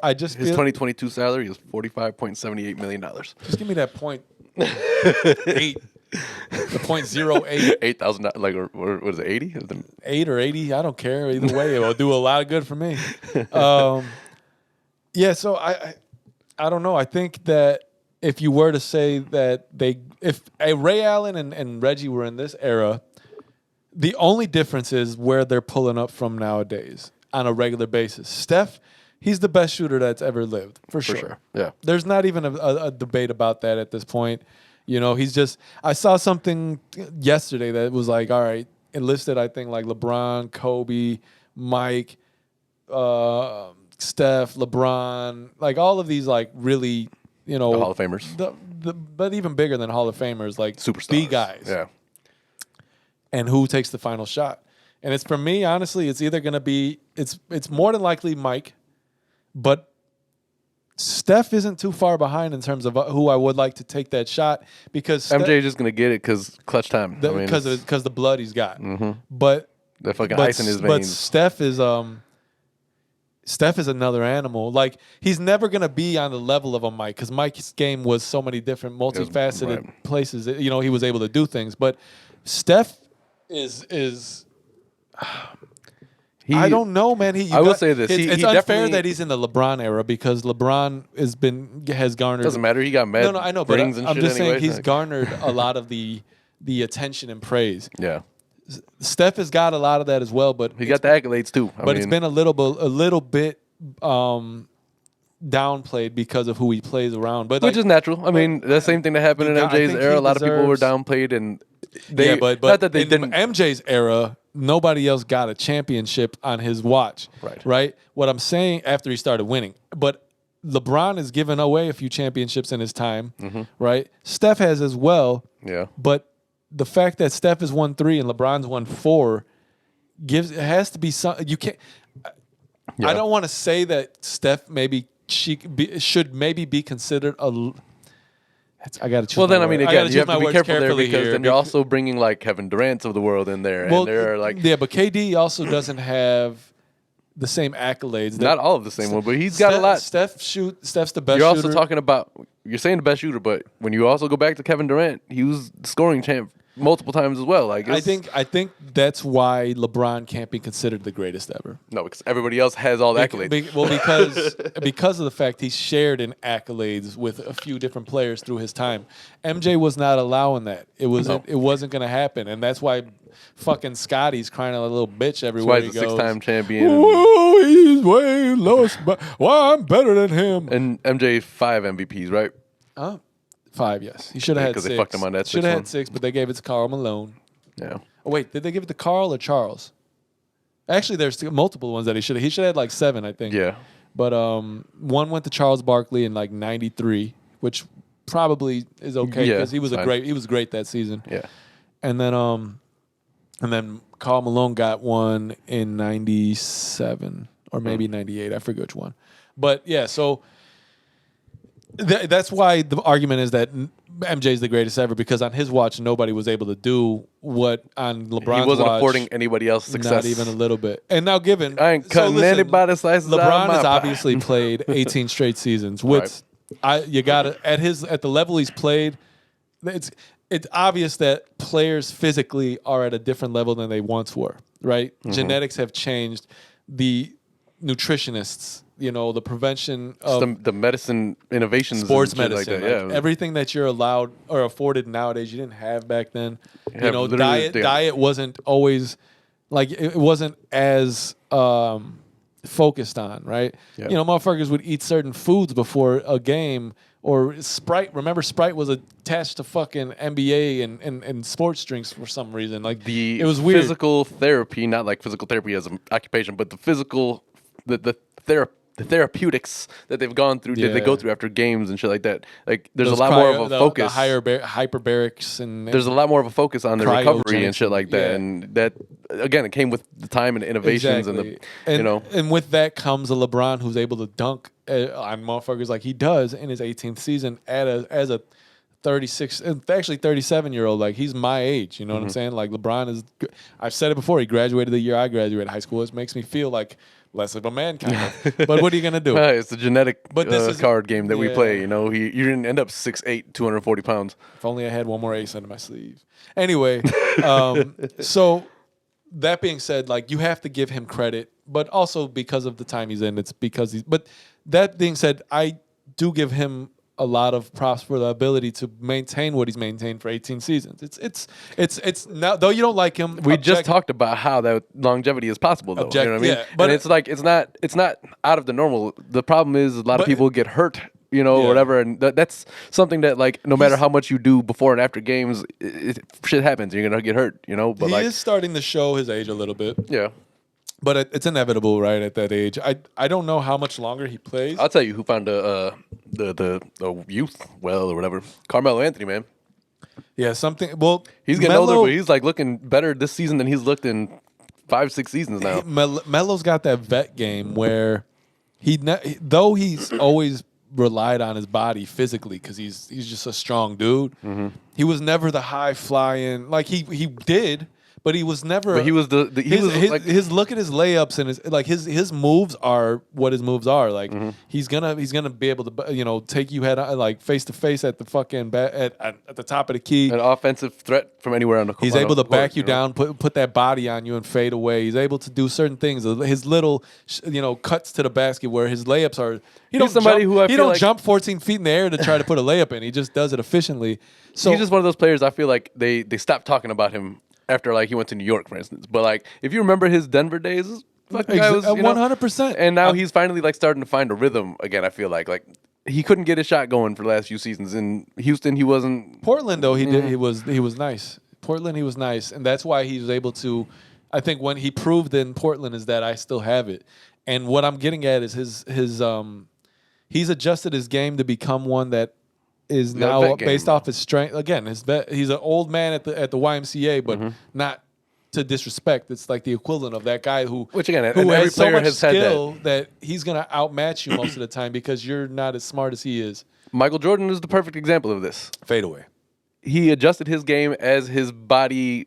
I just His feel, 2022 salary is $45.78 million. just give me that point 8, the .08. $8,000, like, or what is it, 80? 8 or 80, I don't care. Either way, it will do a lot of good for me. Yeah, so I don't know. I think that if you were to say that if Ray Allen and Reggie were in this era, the only difference is where they're pulling up from nowadays on a regular basis. Steph, he's the best shooter that's ever lived, for sure. Yeah. There's not even a debate about that at this point. You know, he's just. I saw something yesterday that was like, all right, it listed, I think, like LeBron, Kobe, Mike, Steph, LeBron, like all of these, like really, you know, The Hall of Famers. But even bigger than Hall of Famers, like Superstars. the guys. Yeah. And who takes the final shot? And it's, for me, honestly, it's either going to be, it's more than likely Mike, but Steph isn't too far behind in terms of who I would like to take that shot, because MJ is just going to get it because clutch time. Because the blood he's got. Mm-hmm. But the fucking ice in his But veins. Steph is another animal. Like, he's never gonna be on the level of a Mike, because Mike's game was so many different, multifaceted places. You know, he was able to do things. But Steph is. I don't know, man. I will say this. It's he unfair definitely, that he's in the LeBron era, because LeBron has garnered. Doesn't matter. He got mad. No, I know, but rings and I'm shit just anyway. saying he's garnered a lot of the attention and praise. Yeah. Steph has got a lot of that as well, but He got the accolades too. But it's been a little bit downplayed because of who he plays around. But which is natural. I mean, the same thing that happened in I MJ's think era. he A lot of people were deserves- downplayed, and they but not that they in didn't. MJ's era, nobody else got a championship on his watch. Right. What I'm saying, after he started winning, but LeBron has given away a few championships in his time. Right. Steph has as well. Yeah. But the fact that Steph has won 3 and LeBron's won 4 it has to be some. You can't. Yeah. I don't want to say that Steph should maybe be considered a. I got to choose. Well, then my I mean, word. again, gotta you choose have to my be words careful there, carefully because here, then you're also bringing like Kevin Durant's of the world in there, and they're like, yeah, but KD also doesn't have the same accolades. not all of the same one, but he's got a lot. Steph's the best. You're shooter. also talking about, you're saying the best shooter, but when you also go back to Kevin Durant, he was the scoring champ multiple times as well. Like, I think that's why LeBron can't be considered the greatest ever. no, because everybody else has all the accolades. Because of the fact he shared in accolades with a few different players through his time. MJ was not allowing that. It wasn't going to happen, and that's why fucking Scotty's crying like a little bitch everywhere That's why he he's a goes. 6-time champion. Whoa, he's way lowest, but why I'm better than him. And MJ 5 MVPs, right? 5, yes. He should have had 'cause 6. they fucked him on that Should sixth have one. had 6, but they gave it to Karl Malone. Yeah. Oh, wait, did they give it to Carl or Charles? Actually, there's multiple ones that he should have. He should have had like 7, I think. Yeah. But one went to Charles Barkley in like '93, which probably is okay Yeah, because he was fine. great that season. Yeah. And then And then Karl Malone got one in 97 or maybe 98. I forget which one. But yeah, so that's why the argument is that MJ is the greatest ever, because on his watch, nobody was able to do what on LeBron's He wasn't watch, affording anybody else success. not even a little bit. And now given... I ain't cutting anybody slices out of LeBron my has pie. obviously played 18 straight seasons. Which you got to... At the level he's played, it's obvious that players physically are at a different level than they once were, right? Mm-hmm. Genetics have changed. The nutritionists, the prevention of the medicine innovations, sports and shit medicine, like that. Yeah. everything that you're allowed or afforded nowadays, you didn't have back then. Literally, Diet wasn't always it wasn't as focused on, right? Yeah. Motherfuckers would eat certain foods before a game. Or Sprite. Remember, Sprite was attached to fucking NBA and sports drinks for some reason. It was weird. Physical therapy, not like physical therapy as an occupation, but the physical, the therapeutics that they've gone through, that they go through after games and shit like that. Like, there's a lot more of a focus. The hyperbarics and there's a lot more of a focus on the recovery and shit like that. Yeah. And that, again, it came with the time and innovations and with that comes a LeBron who's able to dunk on motherfuckers like he does in his 18th season as a 36, actually 37-year-old. Like, he's my age. You know what I'm saying? Like, LeBron is. I've said it before. He graduated the year I graduated high school. It makes me feel like less of a man, kind of. But what are you gonna do? It's a genetic this is card game that we play. You didn't end up 6'8", 240 pounds. If only I had one more ace under my sleeve. Anyway, so that being said, you have to give him credit, but also because of the time he's in, it's because he's. But that being said, I do give him a lot of props for the ability to maintain what he's maintained for 18 seasons. It's now, though you don't like him. We just talked about how that longevity is possible, though. You know what I mean? Yeah, but it's not out of the normal. The problem is a lot of people get hurt, or whatever, and that's something that no matter how much you do before and after games, shit happens. You're gonna get hurt, But he is starting to show his age a little bit. Yeah. But it's inevitable, right? At that age, I don't know how much longer he plays. I'll tell you who found the youth well or whatever. Carmelo Anthony, man. Yeah, something. Well, he's getting older, but he's looking better this season than he's looked in 5-6 seasons now. Melo's got that vet game where though he's always relied on his body physically because he's just a strong dude. Mm-hmm. He was never the high flying he did. But he was never. But he was his look at his layups and his moves are what his moves are. He's gonna be able to take you face to face at the fucking at the top of the key. An offensive threat from anywhere on the court. He's able to back you down, put that body on you and fade away. He's able to do certain things. His little cuts to the basket where his layups are. He don't jump 14 feet in the air to try to put a layup in. He just does it efficiently. So he's just one of those players. I feel like they stopped talking about him after he went to New York, for instance. But if you remember his Denver days, guy was 100%. And now he's finally starting to find a rhythm again. I feel like he couldn't get his shot going for the last few seasons. In Houston, he wasn't. Portland though, he did. He was nice. Portland, he was nice, and that's why he was able to. I think when he proved in Portland is that I still have it. And what I'm getting at is he's adjusted his game to become one that is now based off his strength. Again, he's an old man at the YMCA, but not to disrespect. It's like the equivalent of that guy who every has so player much has skill had that he's going to outmatch you most of the time because you're not as smart as he is. Michael Jordan is the perfect example of this. Fade away. He adjusted his game as his body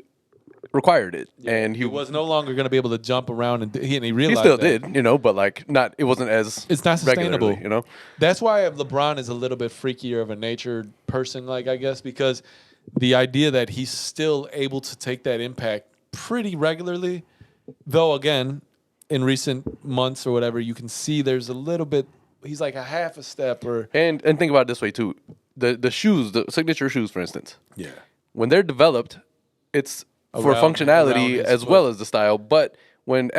required it, and he was no longer going to be able to jump around, and he realized he still did, but not. It wasn't as it's not sustainable. That's why LeBron is a little bit freakier of a natured person, I guess, because the idea that he's still able to take that impact pretty regularly, though again, in recent months or whatever, you can see there's a little bit. He's like a half a step, and think about it this way too: the shoes, the signature shoes, for instance. Yeah, when they're developed, it's for functionality as well as the style. But when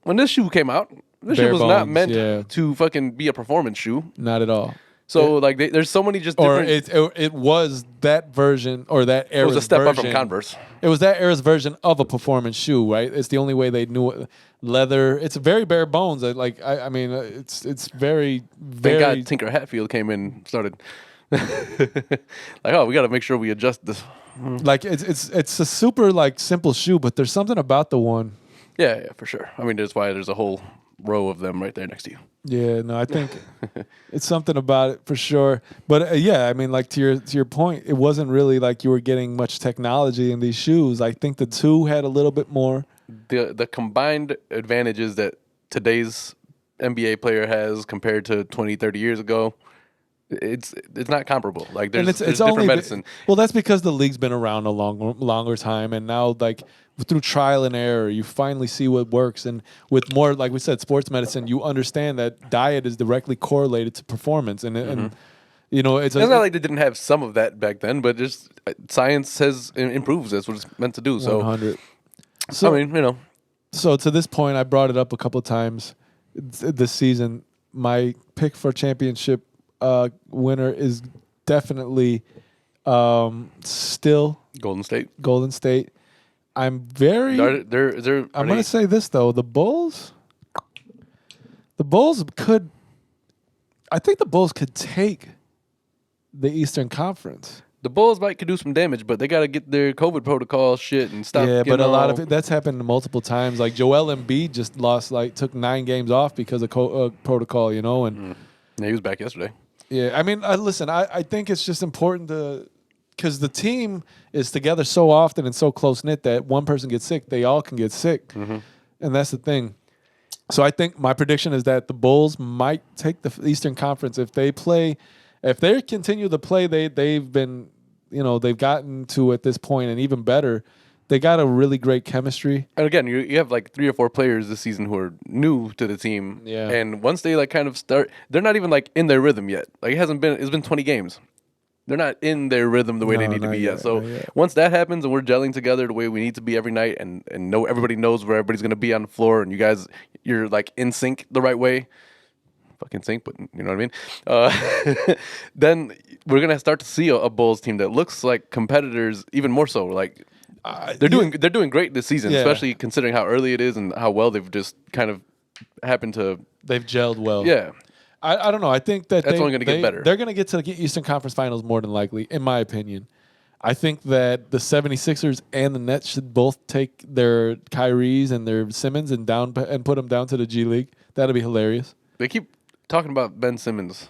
this shoe came out, this shoe was not meant to fucking be a performance shoe. Not at all. So there's so many just different. Or it was that version or that era's version. It was a step up from Converse. It was that era's version of a performance shoe, right? It's the only way they knew it. Leather. It's very bare bones. I mean, it's very, very. Thank God Tinker Hatfield came in and started. We got to make sure we adjust this. Like it's a super like simple shoe, but there's something about the one. Yeah, for sure. I mean, that's why there's a whole row of them right there next to you. Yeah, no, I think it's something about it for sure. But yeah, I mean, like to your point, it wasn't really like you were getting much technology in these shoes. I think the two had a little bit more. The combined advantages that today's NBA player has compared to 20, 30 years ago, it's not comparable. Like there's different only medicine. Well, that's because the league's been around a longer time, and now like through trial and error, you finally see what works. And with more, like we said, sports medicine, you understand that diet is directly correlated to performance, and you know it's not like they didn't have some of that back then, but just science has improves. That's what it's meant to do. So 100. So I mean, you know. So to this point, I brought it up a couple of times this season. My pick for championship winner is definitely still Golden State. Golden State. I'm very. I'm going to say this though: the Bulls could. I think the Bulls could take the Eastern Conference. The Bulls could do some damage, but they got to get their COVID protocol shit and stop. Yeah, but a lot of it that's happened multiple times. Like Joel Embiid just took 9 games off because of protocol, you know, and yeah, he was back yesterday. Yeah, I mean, listen, I think it's just important because the team is together so often and so close knit that one person gets sick, they all can get sick, and that's the thing. So I think my prediction is that the Bulls might take the Eastern Conference if they continue to play. They've been, you know, they've gotten to at this point, and even better, they got a really great chemistry. And again, you have like 3 or 4 players this season who are new to the team. Yeah. And once they like kind of start, they're not even like in their rhythm yet. Like it's been 20 games. They're not in their rhythm the way they need to be yet. So once that happens and we're gelling together the way we need to be every night and everybody knows where everybody's going to be on the floor and you're like in sync the right way. Fucking sync, but you know what I mean? Then we're going to start to see a Bulls team that looks like competitors even more so. Like they're doing great this season, especially considering how early it is and how well they've just kind of happened to. They've gelled well. Yeah. I don't know. I think that's only going to get better. They're going to get to the Eastern Conference Finals more than likely, in my opinion. I think that the 76ers and the Nets should both take their Kyries and their Simmons and put them down to the G League. That'd be hilarious. They keep talking about Ben Simmons.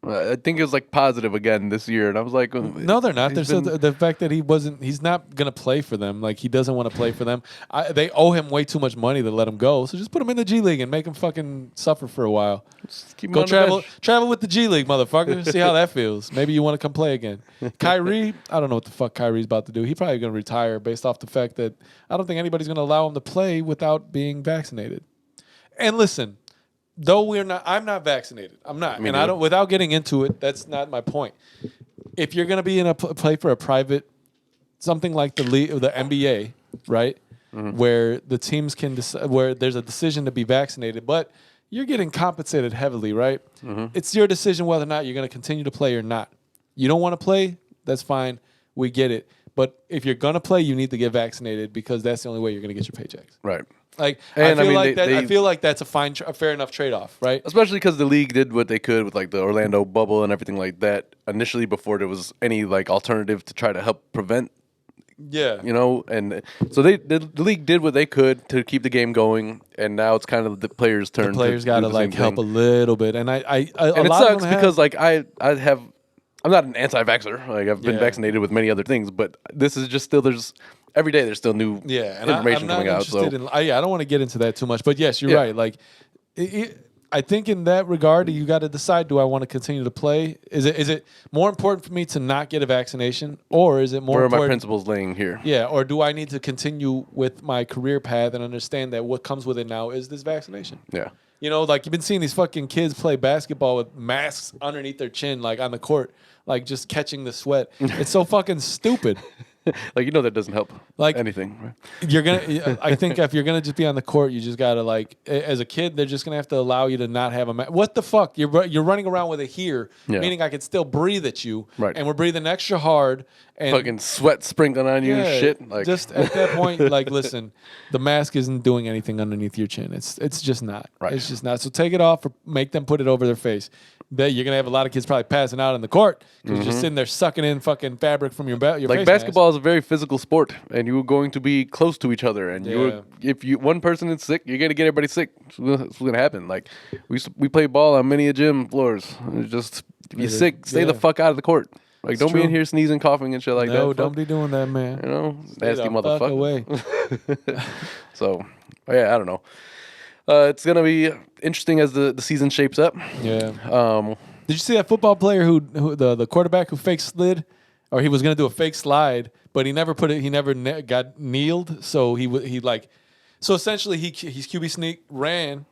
I think it was like positive again this year, and I was like, no, they're not. The fact that he's not gonna play for them. Like he doesn't want to play for them. They owe him way too much money to let him go. So just put him in the G League and make him fucking suffer for a while. Go travel with the G League, motherfucker. See how that feels. Maybe you want to come play again. Kyrie, I don't know what the fuck Kyrie's about to do. He's probably gonna retire based off the fact that I don't think anybody's gonna allow him to play without being vaccinated. And listen. Though I'm not vaccinated. I'm not, and I don't. Without getting into it, that's not my point. If you're going to be in play for a private, something like the NBA, right, where the teams can where there's a decision to be vaccinated, but you're getting compensated heavily, right? It's your decision whether or not you're going to continue to play or not. You don't want to play, that's fine. We get it. But if you're going to play, you need to get vaccinated because that's the only way you're going to get your paychecks. Right. Like I feel like that's a fair enough trade-off, right? Especially because the league did what they could with like the Orlando bubble and everything like that initially before there was any like alternative to try to help prevent. Yeah, you know, and so the league did what they could to keep the game going, and now it's kind of the players' turn. The players got to like help a little bit, and and it sucks because like I'm not an anti-vaxxer. Like I've been vaccinated with many other things, but this is just still every day there's still new information coming out. So I don't want to get into that too much, but yes, you're right. Like, I think in that regard, you got to decide: do I want to continue to play? Is it more important for me to not get a vaccination, or is it more? Where are important, my principles laying here? Yeah, or do I need to continue with my career path and understand that what comes with it now is this vaccination? Yeah. You know, like you've been seeing these fucking kids play basketball with masks underneath their chin, like on the court, like just catching the sweat. It's so fucking stupid. Like, that doesn't help anything. Right? I think if you're gonna just be on the court, you just gotta like, as a kid, they're just gonna have to allow you to not have a mask. What the fuck? You're running around with it here, meaning I could still breathe at you, right? And we're breathing extra hard, And fucking sweat sprinkling on you and shit. Like, just at that point, like, listen, the mask isn't doing anything underneath your chin. It's just not. Right. It's just not. So take it off or make them put it over their face. That you're gonna have a lot of kids probably passing out in the court because you're just sitting there sucking in fucking fabric from your like face basketball mask. is a very physical sport, and you're going to be close to each other. And if one person is sick, you're gonna get everybody sick. It's gonna happen. Like we play ball on many a gym floors. It's just if you're sick, stay the fuck out of the court. Like, don't be in here sneezing, coughing, and shit like that. No, don't be doing that, man. You know, Stay nasty the motherfucker. fuck away. So, yeah, I don't know. It's gonna be interesting as the season shapes up. Yeah. Did you see that football player who the quarterback who fake slid, or he was gonna do a fake slide, but he never put it. He never got kneeled, so so essentially he's QB sneak ran,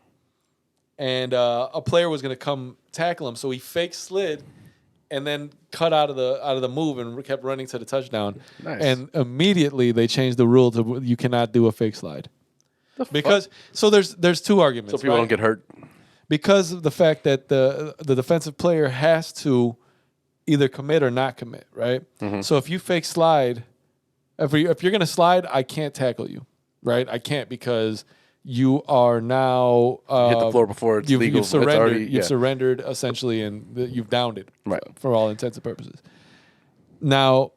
and a player was gonna come tackle him, so he fake slid, and then cut out of the move and kept running to the touchdown. Nice. And immediately they changed the rule to you cannot do a fake slide. Because so there's two arguments. So people don't get hurt. Because of the fact that the defensive player has to either commit or not commit, right? Mm-hmm. So if you fake slide, if you're going to slide, I can't tackle you, right? I can't because you are now Hit the floor before it's legal. You've surrendered essentially, and you've downed it, right, for all intents and purposes. Now,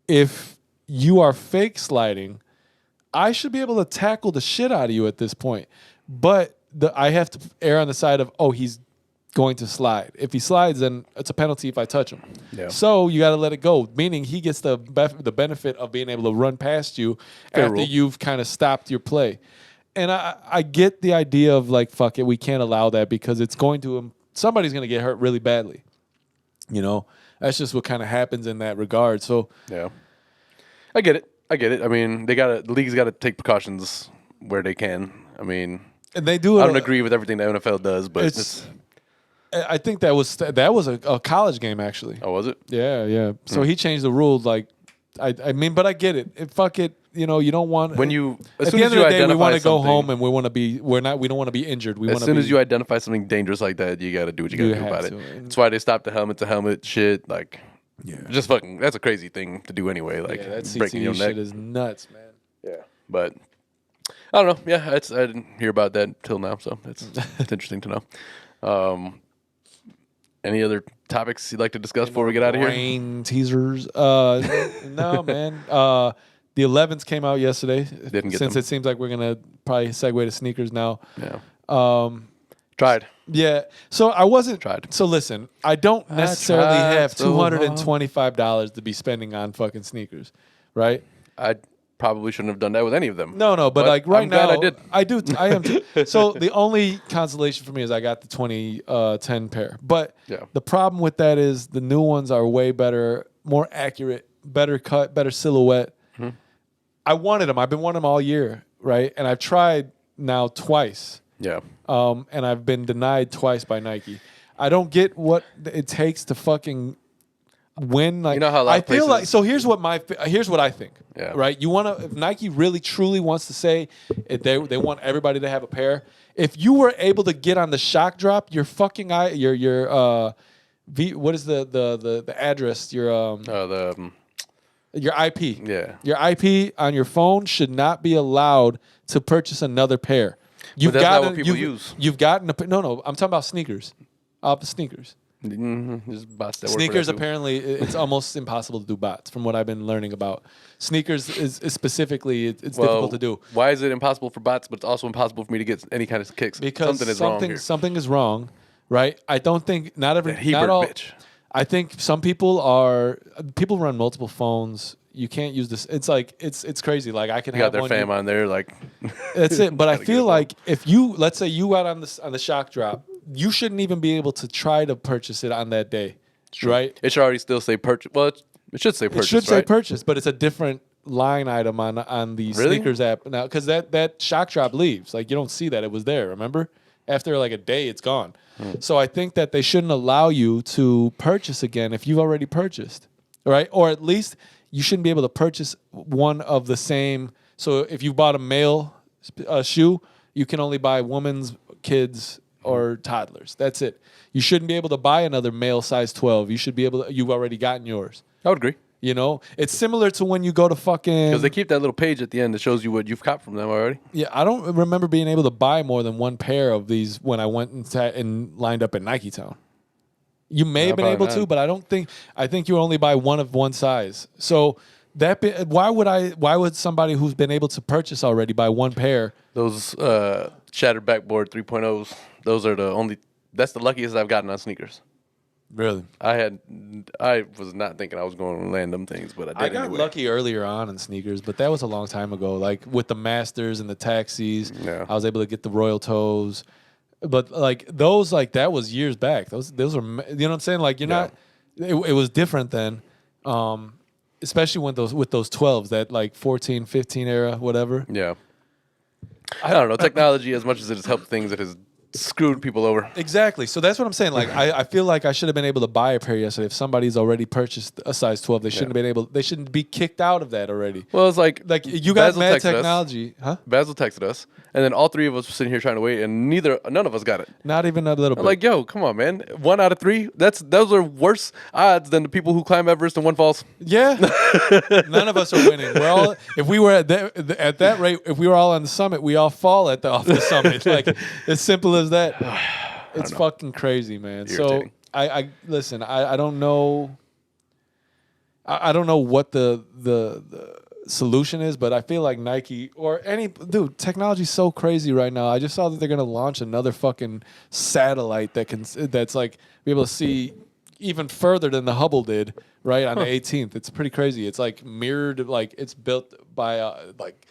if you are fake sliding, I should be able to tackle the shit out of you at this point, but I have to err on the side of, he's going to slide. If he slides, then it's a penalty if I touch him. Yeah. So you got to let it go, meaning he gets the benefit of being able to run past you after you've kind of stopped your play. And I get the idea of like, fuck it, we can't allow that because it's going to somebody's going to get hurt really badly. You know, that's just what kind of happens in that regard. So yeah, I get it. I mean, the league's got to take precautions where they can. I mean, and they do. I don't agree with everything the NFL does, but I think that was a college game actually. Oh, was it? Yeah. So he changed the rules. Like, I mean, but I get it. Fuck it. You know, you don't want when you at the end of the day we want to go home and we want to be. We don't want to be injured. As soon as you identify something dangerous like that, you got to do what you got to do about it. That's why they stopped the helmet to helmet shit. Like, just fucking. That's a crazy thing to do anyway. Like, that breaking your neck shit is nuts, man. Yeah, but I don't know. Yeah, I didn't hear about that till now, so it's interesting to know. Any other topics you'd like to discuss before we get out of here? Brain teasers. No, man. The 11s came out yesterday. Didn't get since them. It seems like we're gonna probably segue to sneakers now. Yeah. Tried. Yeah. So I wasn't. Tried. So listen, I don't necessarily have so $225 to be spending on fucking sneakers, right? I probably shouldn't have done that with any of them. No, but like right I'm now, glad I did. I do. I am too. So the only consolation for me is I got the 2010 pair. But the problem with that is the new ones are way better, more accurate, better cut, better silhouette. Mm-hmm. I wanted them. I've been wanting them all year, right? And I've tried now twice. Yeah. And I've been denied twice by Nike. I don't get what it takes to fucking win. Like, you know how I feel like. So here's what I think. Yeah. Right. You want to, if Nike really truly wants to say they want everybody to have a pair. If you were able to get on the shock drop, your fucking what is the address? Your IP. Yeah. Your IP on your phone should not be allowed to purchase another pair. But that's not what people use. You've gotten no. I'm talking about sneakers. Sneakers. Mm-hmm. Bots that Sneakers apparently it's almost impossible to do bots. From what I've been learning about sneakers, is specifically it's difficult to do. Why is it impossible for bots, but it's also impossible for me to get any kind of kicks? Because something is wrong here. Something is wrong, right? I don't think not all. Bitch. I think some people run multiple phones. You can't use this. It's like it's crazy. Like I can have their fam on there. Like that's it. But I feel like if let's say you got on the shock drop, you shouldn't even be able to try to purchase it on that day, right? It should already still say purchase. Well, it should say purchase. It should say purchase, but it's a different line item on the sneakers app now because that shock drop leaves. Like you don't see that it was there. Remember, after like a day, it's gone. So I think that they shouldn't allow you to purchase again if you've already purchased, right? Or at least you shouldn't be able to purchase one of the same. So if you bought a male shoe, you can only buy women's, kids, or toddlers. That's it. You shouldn't be able to buy another male size 12. You should be able to. You've already gotten yours. I would agree. You know, it's similar to when you go to fucking. Because they keep that little page at the end that shows you what you've copped from them already. Yeah, I don't remember being able to buy more than one pair of these when I went and lined up at Nike Town. You may have been able to, but I think you only buy one of one size. So why would somebody who's been able to purchase already buy one pair? Those shattered backboard 3.0s, that's the luckiest I've gotten on sneakers. Really? I was not thinking I was going to land them things, but I did. I got lucky earlier on in sneakers, but that was a long time ago. Like with the Masters and the Taxis, I was able to get the Royal Toes. But like those, like that was years back. Those are, you know what I'm saying? Like you're not. It was different then, especially with those 12s, that like 14, 15 era, whatever. Yeah. I don't know. Technology, as much as it has helped things, it has screwed people over. Exactly. So that's what I'm saying. Like I feel like I should have been able to buy a pair yesterday. If somebody's already purchased a size 12, they shouldn't have been able. They shouldn't be kicked out of that already. Well, it's like you got mad technology, huh? Basil texted us, and then all three of us were sitting here trying to wait, and none of us got it. Not even a little bit. Like, yo, come on, man. 1 out of 3. Those are worse odds than the people who climb Everest and one falls. Yeah. None of us are winning. We're all. If we were at that rate, if we were all on the summit, we all fall off the summit. Like as simple as that. It's fucking crazy, man. Irritating. So I listen. I don't know. I don't know what the solution is, but I feel like Nike or technology's so crazy right now. I just saw that they're gonna launch another fucking satellite that's like be able to see even further than the Hubble did, right, on the 18th. It's pretty crazy. It's like mirrored, like it's built by like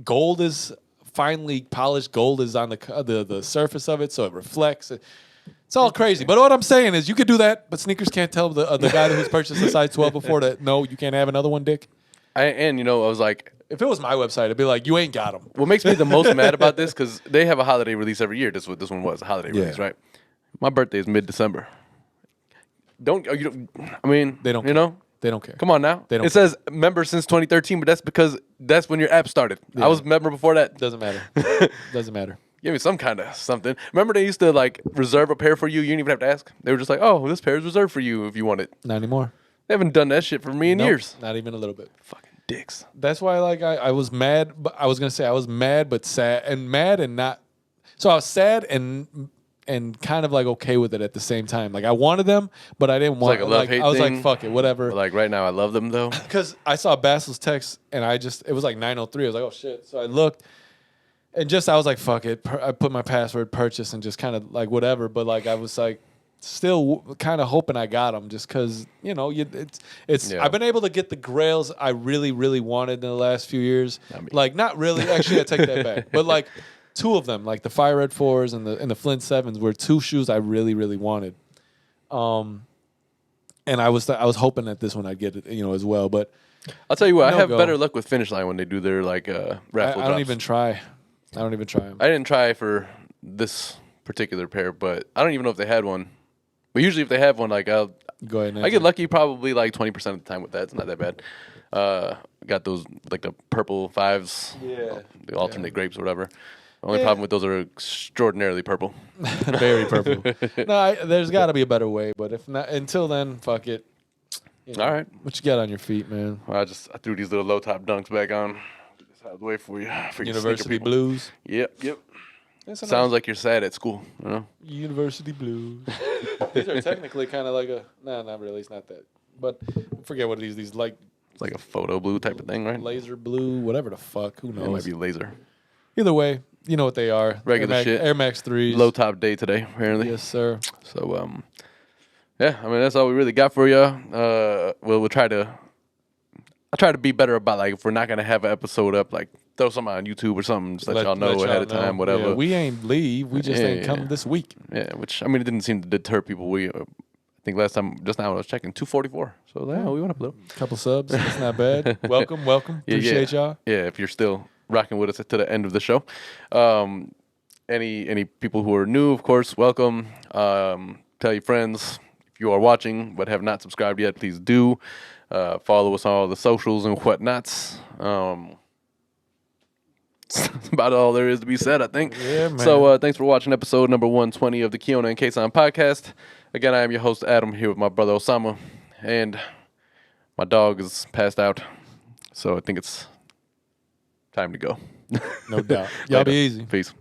gold is finely polished gold is on the surface of it, so it reflects. It's all crazy. But what I'm saying is you could do that, but sneakers can't tell the guy who's purchased a size 12 before that, no, you can't have another one, dick. I was like, if it was my website, I'd be like, you ain't got them. What makes me the most mad about this, because they have a holiday release every year. This one was a holiday release, right? My birthday is mid-December. They don't care. You know? They don't care. Come on now. They don't It says member since 2013, but that's because that's when your app started. I was a member before that. Doesn't matter. Doesn't matter. Give me some kind of something. Remember they used to like reserve a pair for you. You didn't even have to ask. They were just like, oh, this pair is reserved for you if you want it. Not anymore. They haven't done that shit for me in years. Not even a little bit. Fucking dicks. That's why like I was mad. But I was going to say I was mad but sad and not. So I was sad and kind of like okay with it at the same time. Like I wanted them, but I didn't want. Like a love-hate I was thing? like, fuck it, whatever. But like right now, I love them though. Because I saw Basil's text and it was like 9:03. I was like, oh shit. So I looked and I was like, fuck it. I put my password purchase and just kind of like whatever. But like I was like still kind of hoping I got them just because it's. Yeah. I've been able to get the grails I really really wanted in the last few years. Like not really. Actually, I take that back. But like. 2 of them, like the Fire Red 4s and the Flint 7s, were 2 shoes I really, really wanted. And I was hoping that this one I'd get it, as well. But I'll tell you what, I have better luck with Finish Line when they do their like raffle. I don't even try. them. I didn't try for this particular pair, but I don't even know if they had one. But usually, if they have one, like I'll go ahead. I get lucky probably like 20% of the time with that. It's not that bad. Got those like the purple 5s, the alternate grapes or whatever. The only problem with those are extraordinarily purple. Very purple. No, there's got to be a better way. But if not, until then, fuck it. All right. What you got on your feet, man? Well, I threw these little low top dunks back on. Just out of the way for you. For University blues. Yep. Sounds like you're sad at school. You know? University blues. These are technically kind of like not really. It's not that. But I forget what these like. It's like a photo blue type of thing, right? Laser blue, whatever the fuck. Who knows? It might be laser. Either way, you know what they are. Regular shit. Air Max 3s. Low top day today, apparently. Yes, sir. So, yeah, I mean, that's all we really got for you. We'll try to... I try to be better about, like, if we're not going to have an episode up, like, throw something on YouTube or something. Just let y'all know ahead of time, whatever. Yeah, we ain't leave. We just ain't come this week. Yeah, which, I mean, it didn't seem to deter people. I think last time, just now I was checking, 244. So, yeah, we went up a little. Couple subs. That's not bad. Welcome. Appreciate y'all. Yeah, if you're still rocking with us to the end of the show. Any people who are new, of course, welcome. Tell your friends. If you are watching but have not subscribed yet, please do. Follow us on all the socials and whatnots. That's about all there is to be said, I think. Yeah, man. So thanks for watching episode number 120 of the Kiona and Kasson podcast. Again, I am your host, Adam, here with my brother, Osama. And My dog is passed out, so I think it's time to go. No doubt. Y'all be easy. Peace.